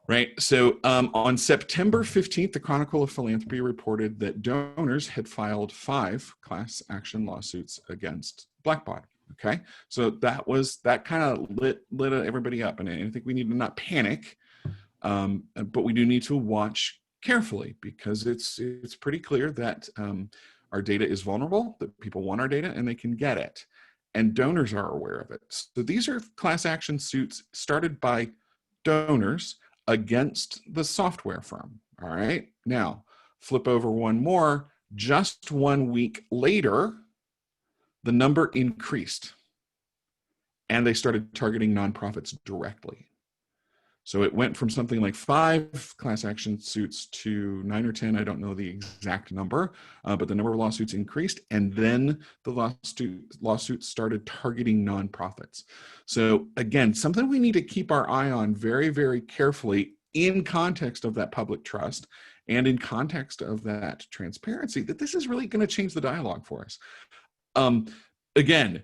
Right, so on September 15th, the Chronicle of Philanthropy reported that donors had filed 5 class action lawsuits against Blackbaud. Okay, so that kind of lit everybody up, and I think we need to not panic, but we do need to watch carefully, because it's pretty clear that our data is vulnerable, that people want our data and they can get it, and donors are aware of it. So these are class action suits started by donors against the software firm. All right, now flip over one more. Just 1 week later, the number increased, and they started targeting nonprofits directly. So it went from something like 5 class action suits to 9 or 10, I don't know the exact number, but the number of lawsuits increased, and then the lawsuits started targeting nonprofits. So again, something we need to keep our eye on very, very carefully in context of that public trust and in context of that transparency, that this is really going to change the dialogue for us. Again,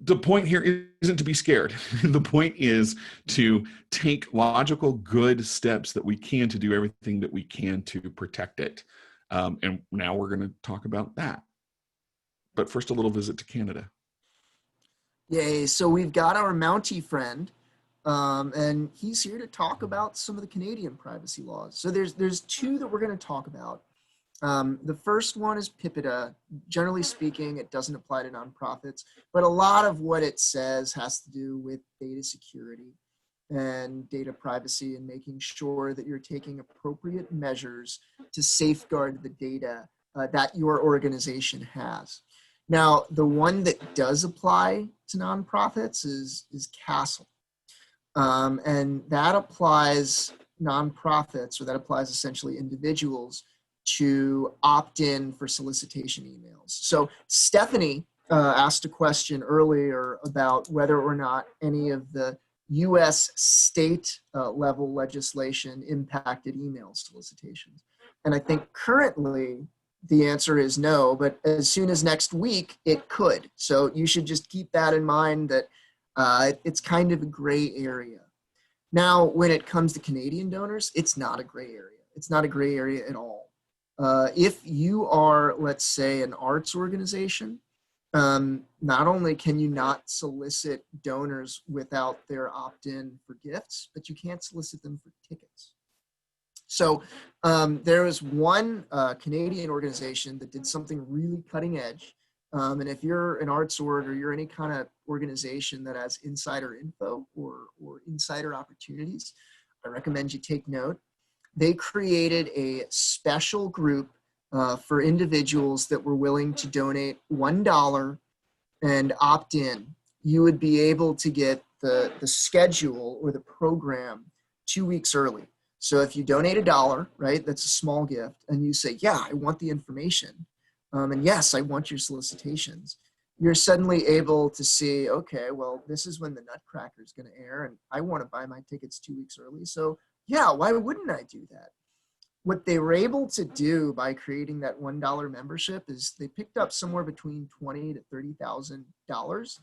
the point here isn't to be scared. The point is to take logical, good steps that we can to do everything that we can to protect it. And now we're going to talk about that. But first, a little visit to Canada. Yay. So we've got our Mountie friend, and he's here to talk about some of the Canadian privacy laws. So there's 2 that we're going to talk about. The first one is PIPEDA. Generally speaking, it doesn't apply to nonprofits, but a lot of what it says has to do with data security and data privacy, and making sure that you're taking appropriate measures to safeguard the data that your organization has. Now, the one that does apply to nonprofits is CASTLE. And that applies nonprofits, or that applies essentially individuals, to opt in for solicitation emails. So Stephanie asked a question earlier about whether or not any of the US state level legislation impacted email solicitations. And I think currently the answer is no, but as soon as next week, it could. So you should just keep that in mind, that it's kind of a gray area. Now, when it comes to Canadian donors, it's not a gray area. It's not a gray area at all. If you are, let's say, an arts organization, not only can you not solicit donors without their opt-in for gifts, but you can't solicit them for tickets. So there was one Canadian organization that did something really cutting edge. And if you're an arts org, or you're any kind of organization that has insider info or insider opportunities, I recommend you take note. They created a special group for individuals that were willing to donate $1 and opt in. You would be able to get the schedule or the program 2 weeks early. So if you donate $1, right, that's a small gift, and you say, yeah, I want the information, and yes, I want your solicitations, you're suddenly able to see, okay, well, this is when the Nutcracker is going to air, and I want to buy my tickets 2 weeks early. So yeah, why wouldn't I do that? what they were able to do by creating that $1 membership is they picked up somewhere between $20,000 to $30,000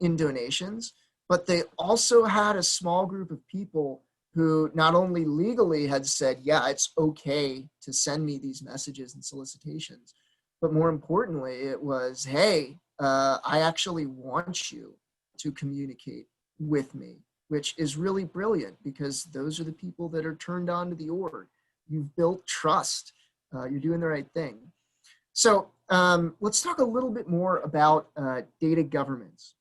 in donations, but they also had a small group of people who not only legally had said, yeah, it's okay to send me these messages and solicitations, but more importantly, it was, hey, I actually want you to communicate with me, which is really brilliant because those are the people that are turned on to the org. You've built trust. You're doing the right thing. So let's talk a little bit more about data governance.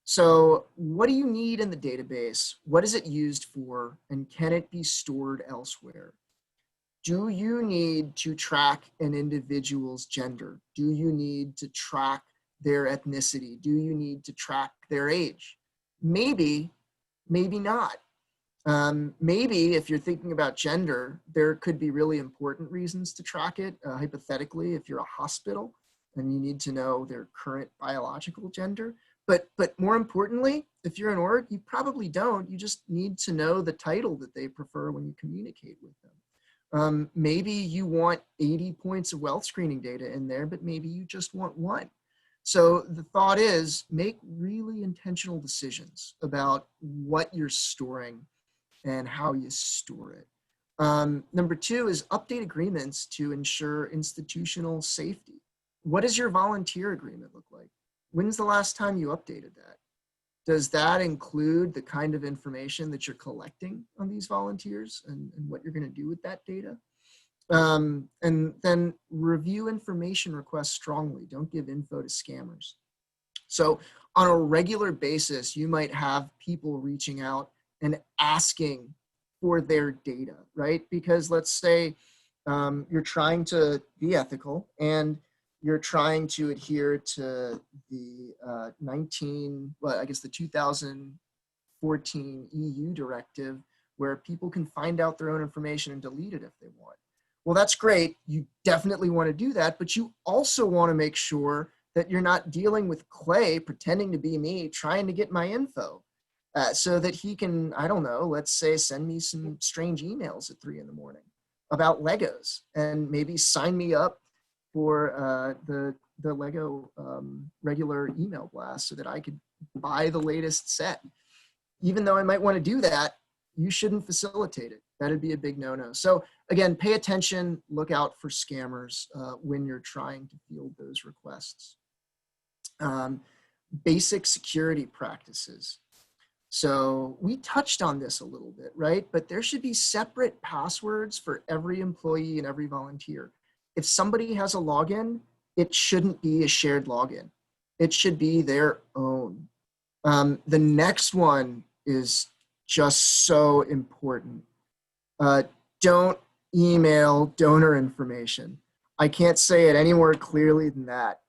So what do you need in the database? What is it used for? And can it be stored elsewhere? Do you need to track an individual's gender? Do you need to track their ethnicity? Do you need to track their age? Maybe, maybe not. Maybe if you're thinking about gender, there could be really important reasons to track it. Hypothetically, if you're a hospital and you need to know their current biological gender. But more importantly, if you're an org, you probably don't. You just need to know the title that they prefer when you communicate with them. Maybe you want 80 points of wealth screening data in there, but maybe you just want one. So the thought is make really intentional decisions about what you're storing and how you store it. Number two is update agreements to ensure institutional safety. What does your volunteer agreement look like? When's the last time you updated that? Does that include the kind of information that you're collecting on these volunteers and what you're going to do with that data? And then review information requests strongly. Don't give info to scammers. So on a regular basis, you might have people reaching out and asking for their data, right? Because let's say you're trying to be ethical and you're trying to adhere to the the 2014 EU directive where people can find out their own information and delete it if they want. Well, that's great. You definitely want to do that, but you also want to make sure that you're not dealing with Clay pretending to be me, trying to get my info so that he can, I don't know, let's say send me some strange emails at 3 a.m. about Legos and maybe sign me up for the Lego regular email blast so that I could buy the latest set. Even though I might want to do that, you shouldn't facilitate it. That'd be a big no-no. So again, pay attention, look out for scammers when you're trying to field those requests. Basic security practices. So we touched on this a little bit, right? But there should be separate passwords for every employee and every volunteer. If somebody has a login, it shouldn't be a shared login. It should be their own. The next one is just so important. Don't email donor information. I can't say it any more clearly than that.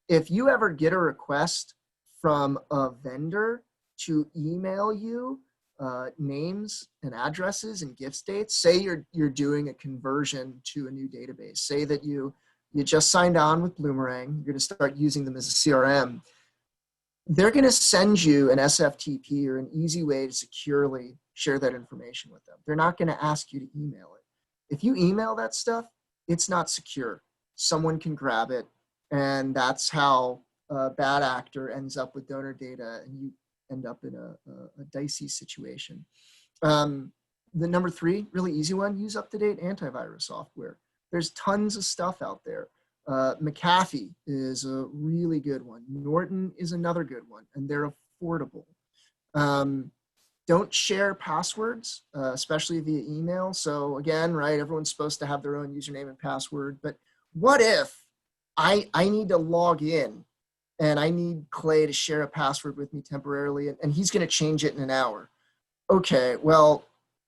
If you ever get a request from a vendor to email you names and addresses and gift dates, say you're doing a conversion to a new database, say that you just signed on with Bloomerang, you're going to start using them as a CRM, they're going to send you an SFTP or an easy way to securely share that information with them. They're not going to ask you to email it. If you email that stuff, it's not secure. Someone can grab it, and that's how a bad actor ends up with donor data, and you end up in a dicey situation. The number 3, really easy one, use up-to-date antivirus software. There's tons of stuff out there. McAfee is a really good one. Norton is another good one, and they're affordable. Don't share passwords, especially via email. So again, right, everyone's supposed to have their own username and password, but what if I need to log in and I need Clay to share a password with me temporarily, and he's going to change it in an hour? Okay, well,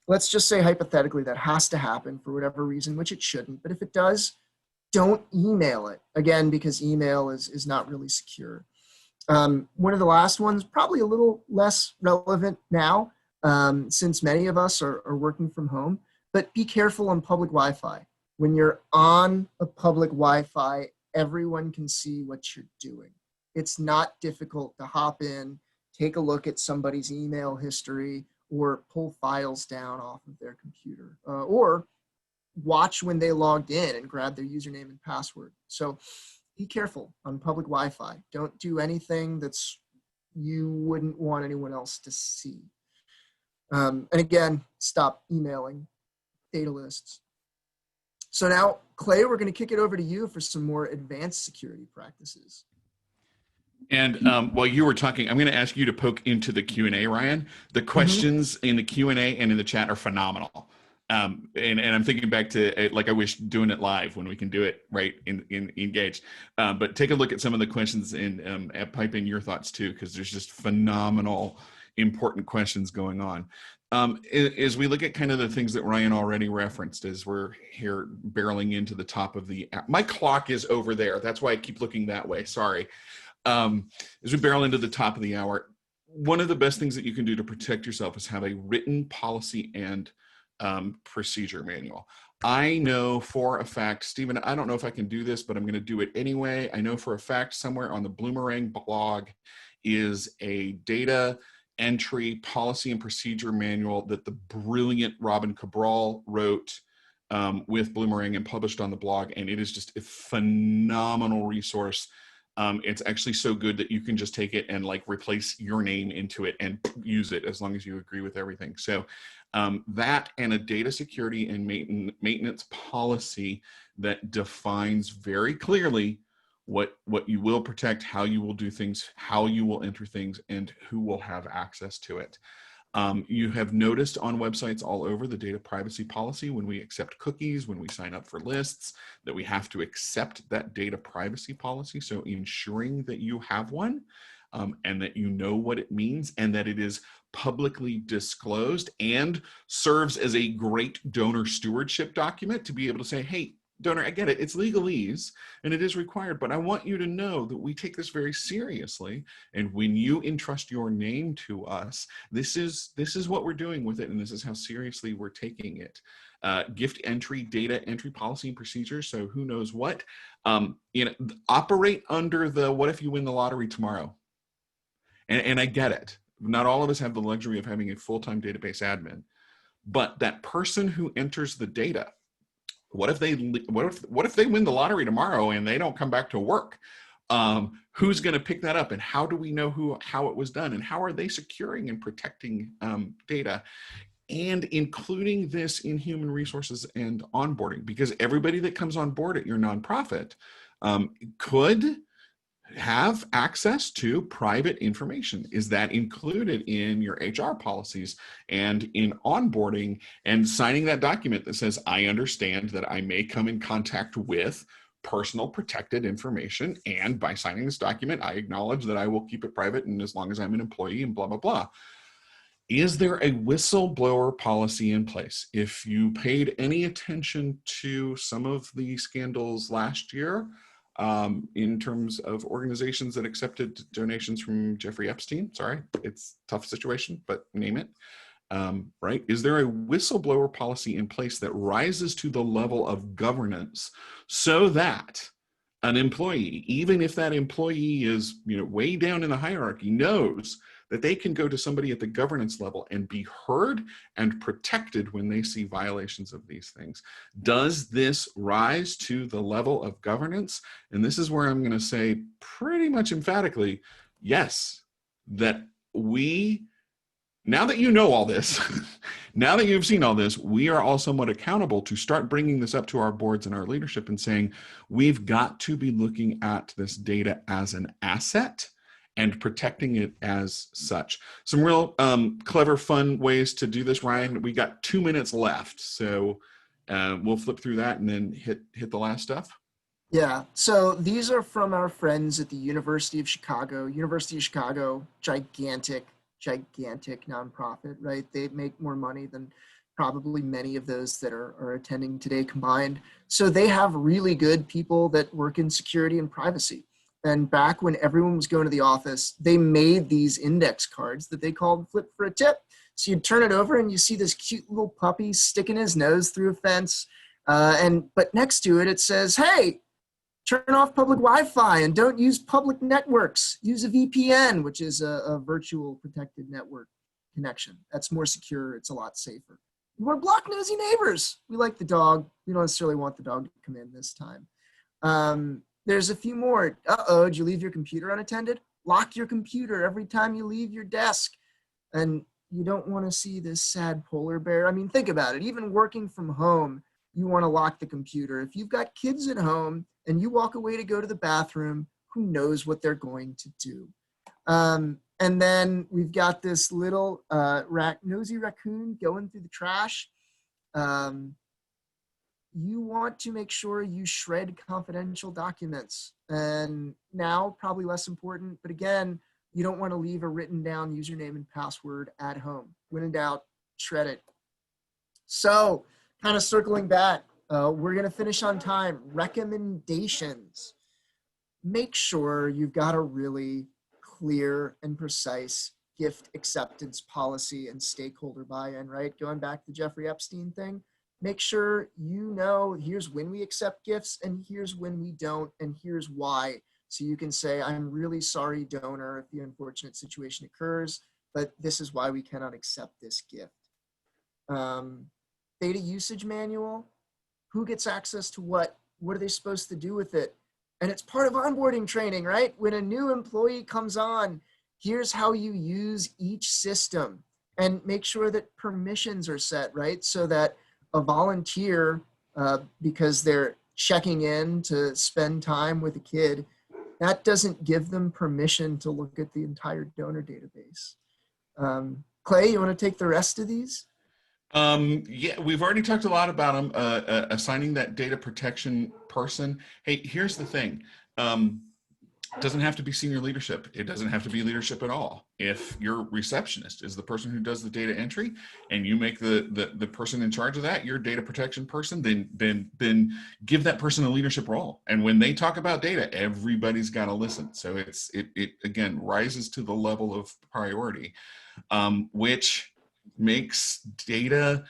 let's just say hypothetically that has to happen for whatever reason, which it shouldn't, but if it does, don't email it, again, because email is not really secure. One of the last ones, probably a little less relevant now, since many of us are working from home, but be careful on public Wi-Fi. When you're on a public Wi-Fi, everyone can see what you're doing. It's not difficult to hop in, take a look at somebody's email history, or pull files down off of their computer. Or watch when they logged in and grab their username and password. So be careful on public Wi-Fi. Don't do anything that's you wouldn't want anyone else to see. And again, stop emailing data lists. So now, Clay, we're going to kick it over to you for some more advanced security practices. And while you were talking, I'm going to ask you to poke into the Q&A, Ryan. The questions in the Q&A and in the chat are phenomenal. And I'm thinking back to, like, I wish doing it live when we can do it right in engaged. But take a look at some of the questions and pipe in your thoughts too, because there's just phenomenal, important questions going on. As we look at kind of the things that Ryan already referenced, as we're here barreling into the top of the, my clock is over there. That's why I keep looking that way. Sorry. As we barrel into the top of the hour, one of the best things that you can do to protect yourself is have a written policy and procedure manual. I know for a fact, Stephen, I don't know if I can do this, but I'm going to do it anyway. I know for a fact somewhere on the Bloomerang blog is a data entry policy and procedure manual that the brilliant Robin Cabral wrote with Bloomerang and published on the blog. And it is just a phenomenal resource. It's actually so good that you can just take it and like replace your name into it and use it as long as you agree with everything. So that and a data security and maintenance policy that defines very clearly what you will protect, how you will do things, how you will enter things, and who will have access to it. You have noticed on websites all over the data privacy policy, when we accept cookies, when we sign up for lists, that we have to accept that data privacy policy. So ensuring that you have one and that you know what it means and that it is publicly disclosed and serves as a great donor stewardship document to be able to say, hey, donor, I get it, it's legalese and it is required, but I want you to know that we take this very seriously. And when you entrust your name to us, this is what we're doing with it, and this is how seriously we're taking it. Gift entry, data entry policy and procedures. So who knows what? Operate under the what if you win the lottery tomorrow? And I get it. Not all of us have the luxury of having a full-time database admin, but that person who enters the data, what if they win the lottery tomorrow and they don't come back to work? Who's going to pick that up, and how do we know how it was done, and how are they securing and protecting data, and including this in human resources and onboarding? Because everybody that comes on board at your nonprofit could have access to private information. Is that included in your HR policies and in onboarding and signing that document that says, I understand that I may come in contact with personal protected information, and by signing this document, I acknowledge that I will keep it private and as long as I'm an employee and blah, blah, blah. Is there a whistleblower policy in place? If you paid any attention to some of the scandals last year, in terms of organizations that accepted donations from Jeffrey Epstein, sorry, it's a tough situation, but name it, right? Is there a whistleblower policy in place that rises to the level of governance so that an employee, even if that employee is way down in the hierarchy, knows that they can go to somebody at the governance level and be heard and protected when they see violations of these things? Does this rise to the level of governance? And this is where I'm going to say pretty much emphatically, yes, that now that you know all this, now that you've seen all this, we are all somewhat accountable to start bringing this up to our boards and our leadership and saying, we've got to be looking at this data as an asset and protecting it as such. Some real clever, fun ways to do this, Ryan. We got 2 minutes left, so we'll flip through that and then hit the last stuff. Yeah, so these are from our friends at the University of Chicago. University of Chicago, gigantic nonprofit, right? They make more money than probably many of those that are attending today combined. So they have really good people that work in security and privacy. And back when everyone was going to the office, they made these index cards that they called Flip for a Tip. So you'd turn it over and you see this cute little puppy sticking his nose through a fence. But next to it, it says, hey, turn off public Wi-Fi and don't use public networks. Use a VPN, which is a virtual protected network connection. That's more secure. It's a lot safer. You want to block nosy neighbors. We like the dog. We don't necessarily want the dog to come in this time. There's a few more. Did you leave your computer unattended? Lock your computer every time you leave your desk. And you don't want to see this sad polar bear. I mean, think about it. Even working from home, you want to lock the computer. If you've got kids at home and you walk away to go to the bathroom, who knows what they're going to do? And then we've got this little nosy raccoon going through the trash. You want to make sure you shred confidential documents. And now, probably less important, but again, you don't want to leave a written down username and password at home. When in doubt, shred it. So, kind of circling back, we're going to finish on time. Recommendations. Make sure you've got a really clear and precise gift acceptance policy and stakeholder buy-in, right? Going back to the Jeffrey Epstein thing. Make sure you know, here's when we accept gifts and here's when we don't and here's why. So you can say, I'm really sorry, donor, if the unfortunate situation occurs, but this is why we cannot accept this gift. Data usage manual, who gets access to what? What are they supposed to do with it? And it's part of onboarding training, right? When a new employee comes on, here's how you use each system, and make sure that permissions are set, right? So that a volunteer, because they're checking in to spend time with a kid, that doesn't give them permission to look at the entire donor database. Clay, you want to take the rest of these? Yeah, we've already talked a lot about them, assigning that data protection person. Hey, here's the thing. It doesn't have to be senior leadership. It doesn't have to be leadership at all. If your receptionist is the person who does the data entry and you make the person in charge of that your data protection person, then give that person a leadership role. And when they talk about data, everybody's got to listen. So it again rises to the level of priority, which makes data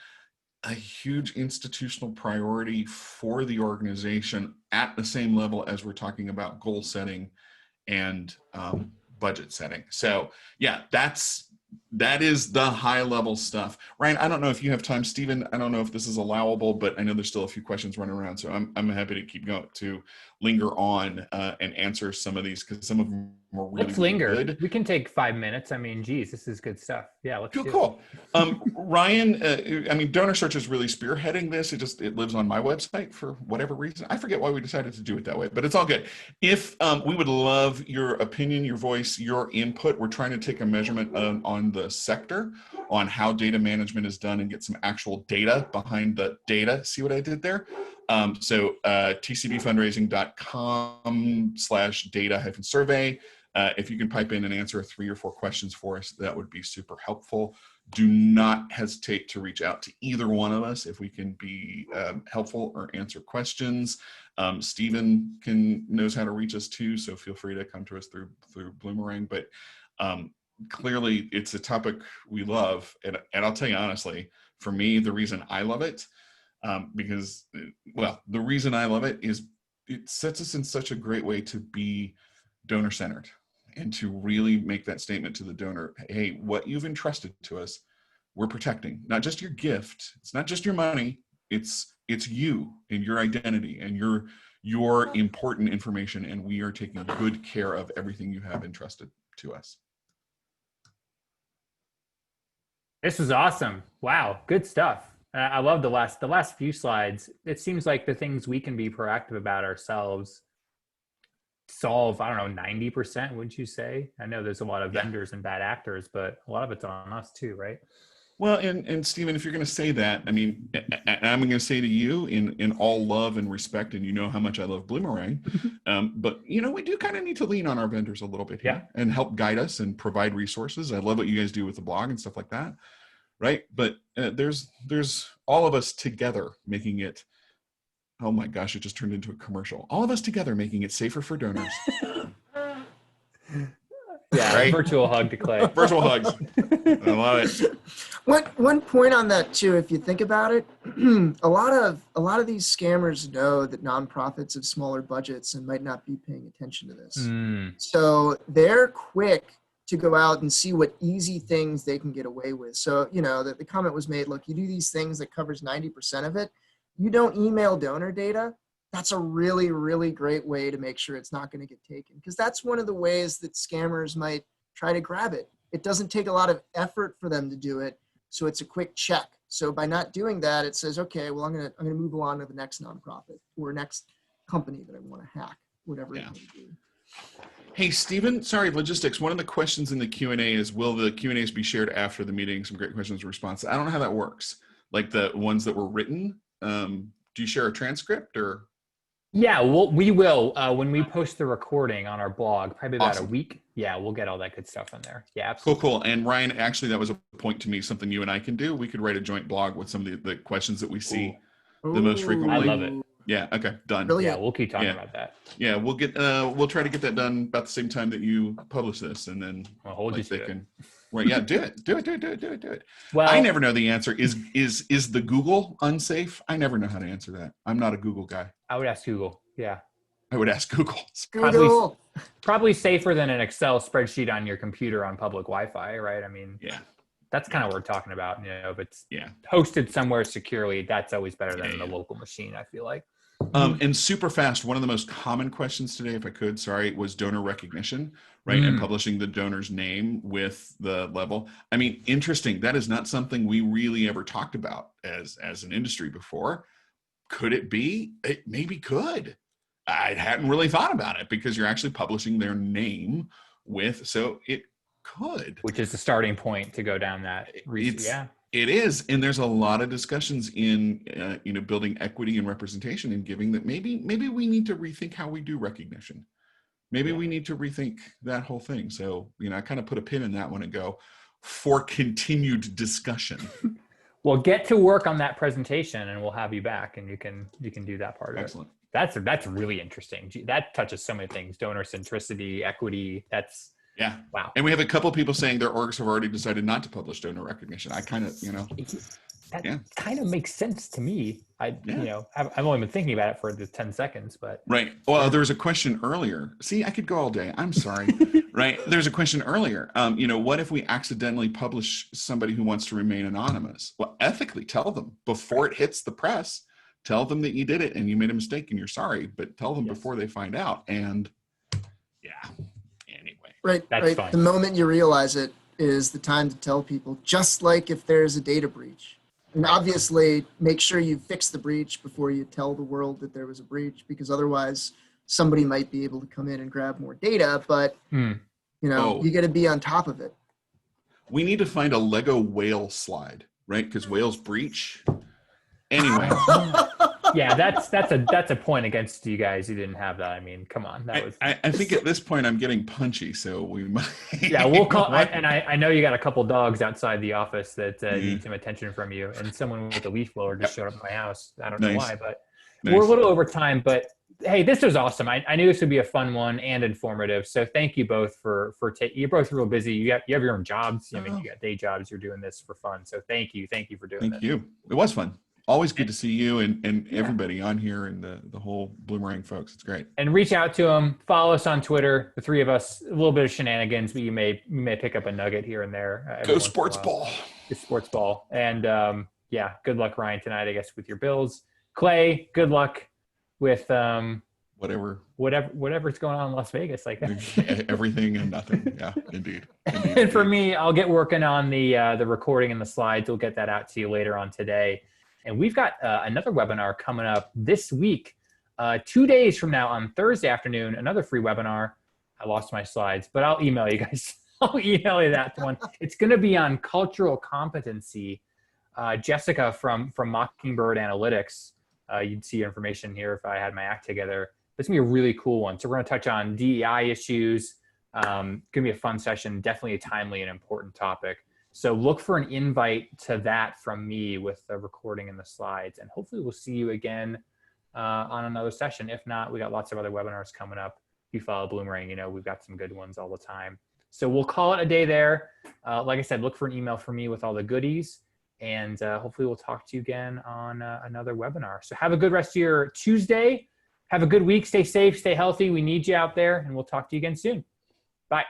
a huge institutional priority for the organization at the same level as we're talking about goal setting and budget setting. So yeah, that is the high level stuff. Ryan, I don't know if you have time. Stephen, I don't know if this is allowable, but I know there's still a few questions running around. So I'm happy to keep going, to linger on and answer some of these, because some of them are really, let's linger. Really good. We can take 5 minutes. I mean, geez, this is good stuff. Yeah, let's do cool. Ryan, I mean, Donor Search is really spearheading this. It lives on my website for whatever reason. I forget why we decided to do it that way, but it's all good. If we would love your opinion, your voice, your input. We're trying to take a measurement on the sector, on how data management is done, and get some actual data behind the data. See what I did there? So tcbfundraising.com/data-survey. If you can pipe in and answer 3 or 4 questions for us, that would be super helpful. Do not hesitate to reach out to either one of us if we can be helpful or answer questions. Stephen knows how to reach us too, so feel free to come to us through Bloomerang. But clearly, it's a topic we love, and I'll tell you honestly, for me, the reason I love it, the reason I love it is it sets us in such a great way to be donor-centered, and to really make that statement to the donor, hey, what you've entrusted to us, we're protecting. Not just your gift, it's not just your money, it's you and your identity and your important information, and we are taking good care of everything you have entrusted to us. This was awesome. Wow, good stuff. I love the last few slides. It seems like the things we can be proactive about ourselves solve, I don't know, 90%, wouldn't you say? I know there's a lot of vendors and bad actors, but a lot of it's on us too, right? Well, and Stephen, if you're going to say that, I mean, I'm going to say to you in all love and respect, and you know how much I love Bloomerang, but we do kind of need to lean on our vendors a little bit here and help guide us and provide resources. I love what you guys do with the blog and stuff like that, right? But there's all of us together making it. Oh my gosh, it just turned into a commercial. All of us together making it safer for donors. Yeah, right? Virtual hug to Clay. Virtual hugs. I love it. One point on that too, if you think about it, a lot of these scammers know that nonprofits have smaller budgets and might not be paying attention to this. So they're quick to go out and see what easy things they can get away with. So, you know, the comment was made, look, you do these things that covers 90% of it. You don't email donor data. That's a really, really great way to make sure it's not going to get taken, because that's one of the ways that scammers might try to grab it. It doesn't take a lot of effort for them to do it. So it's a quick check. So by not doing that, it says, okay, well, I'm going to move along to the next nonprofit or next company that I want to hack, whatever it may be. Hey, Stephen, sorry, logistics. One of the questions in the Q&A is, will the Q&As be shared after the meeting? Some great questions and responses. I don't know how that works. Like the ones that were written, do you share a transcript or? Yeah, we will. When we post the recording on our blog, probably about Awesome. a week. Yeah, we'll get all that good stuff in there. Yeah, absolutely. Cool. And Ryan, actually, that was a point to me, something you and I can do. We could write a joint blog with some of the questions that we see the most frequently. I love it. Yeah. Okay. Done. Brilliant. Yeah, we'll keep talking about that. Yeah, we'll try to get that done about the same time that you publish this, and then I'll hold you to it. Right? Yeah, do it. Well, I never know the answer. Is the Google unsafe? I never know how to answer that. I'm not a Google guy. I would ask Google. Yeah. I would ask Google. Probably safer than an Excel spreadsheet on your computer on public Wi-Fi, right? I mean, yeah, that's kind of what we're talking about. You know, if it's yeah hosted somewhere securely, that's always better than the local machine, I feel like. And super fast, one of the most common questions today, if I could, was donor recognition, right? And publishing the donor's name with the level. I mean, interesting. That is not something we really ever talked about as an industry before. Could it be? It maybe could. I hadn't really thought about it, because you're actually publishing their name with, so it could. Which is the starting point to go down that. It is, and there's a lot of discussions in building equity and representation and giving, that maybe we need to rethink how we do recognition. Maybe we need to rethink that whole thing. So I kind of put a pin in that one and go for continued discussion. Well, get to work on that presentation, and we'll have you back, and you can do that part of it. Excellent. That's really interesting. That touches so many things: donor centricity, equity. That's wow. And we have a couple of people saying their orgs have already decided not to publish donor recognition. I kind of that kind of makes sense to me. I've only been thinking about it for the 10 seconds, but right. Well, there was a question earlier. See, I could go all day. I'm sorry. Right. There's a question earlier. What if we accidentally publish somebody who wants to remain anonymous? Well, ethically tell them before it hits the press. Tell them that you did it and you made a mistake and you're sorry, but tell them before they find out. And anyway. Right. That's fine. The moment you realize it is the time to tell people, just like if there's a data breach. And obviously make sure you fix the breach before you tell the world that there was a breach, because otherwise somebody might be able to come in and grab more data, but you got to be on top of it. We need to find a Lego whale slide, right? Because whales breach. Anyway. Yeah, that's a point against you guys. You didn't have that. I mean, come on. I think at this point I'm getting punchy, so we might. Yeah, we'll call. I know you got a couple dogs outside the office that need some attention from you, and someone with a leaf blower just showed up at my house. I don't know why, but we're a little over time. But hey, this was awesome. I knew this would be a fun one and informative. So thank you both for you're both real busy. You have your own jobs. I mean, you got day jobs. You're doing this for fun. So thank you for doing this. Thank you. It was fun. Always good to see you and everybody on here and the whole Bloomerang folks. It's great. And reach out to them. Follow us on Twitter. The three of us, a little bit of shenanigans, but you may pick up a nugget here and there. Go sports ball. It's sports ball. And good luck, Ryan, tonight, I guess, with your Bills. Clay, good luck with whatever's going on in Las Vegas. Like everything and nothing. Yeah, indeed. And for me, I'll get working on the recording and the slides. We'll get that out to you later on today. And we've got another webinar coming up this week, 2 days from now on Thursday afternoon, another free webinar. I lost my slides, but I'll email you guys. I'll email you that one. It's going to be on cultural competency. Jessica from Mockingbird Analytics, you'd see information here if I had my act together. It's going to be a really cool one. So we're going to touch on DEI issues. Going to be a fun session, definitely a timely and important topic. So look for an invite to that from me with the recording and the slides, and hopefully we'll see you again on another session. If not, we got lots of other webinars coming up. If you follow Bloomerang, we've got some good ones all the time. So we'll call it a day there. Like I said, look for an email from me with all the goodies, and hopefully we'll talk to you again on another webinar. So have a good rest of your Tuesday. Have a good week. Stay safe, stay healthy. We need you out there, and we'll talk to you again soon. Bye.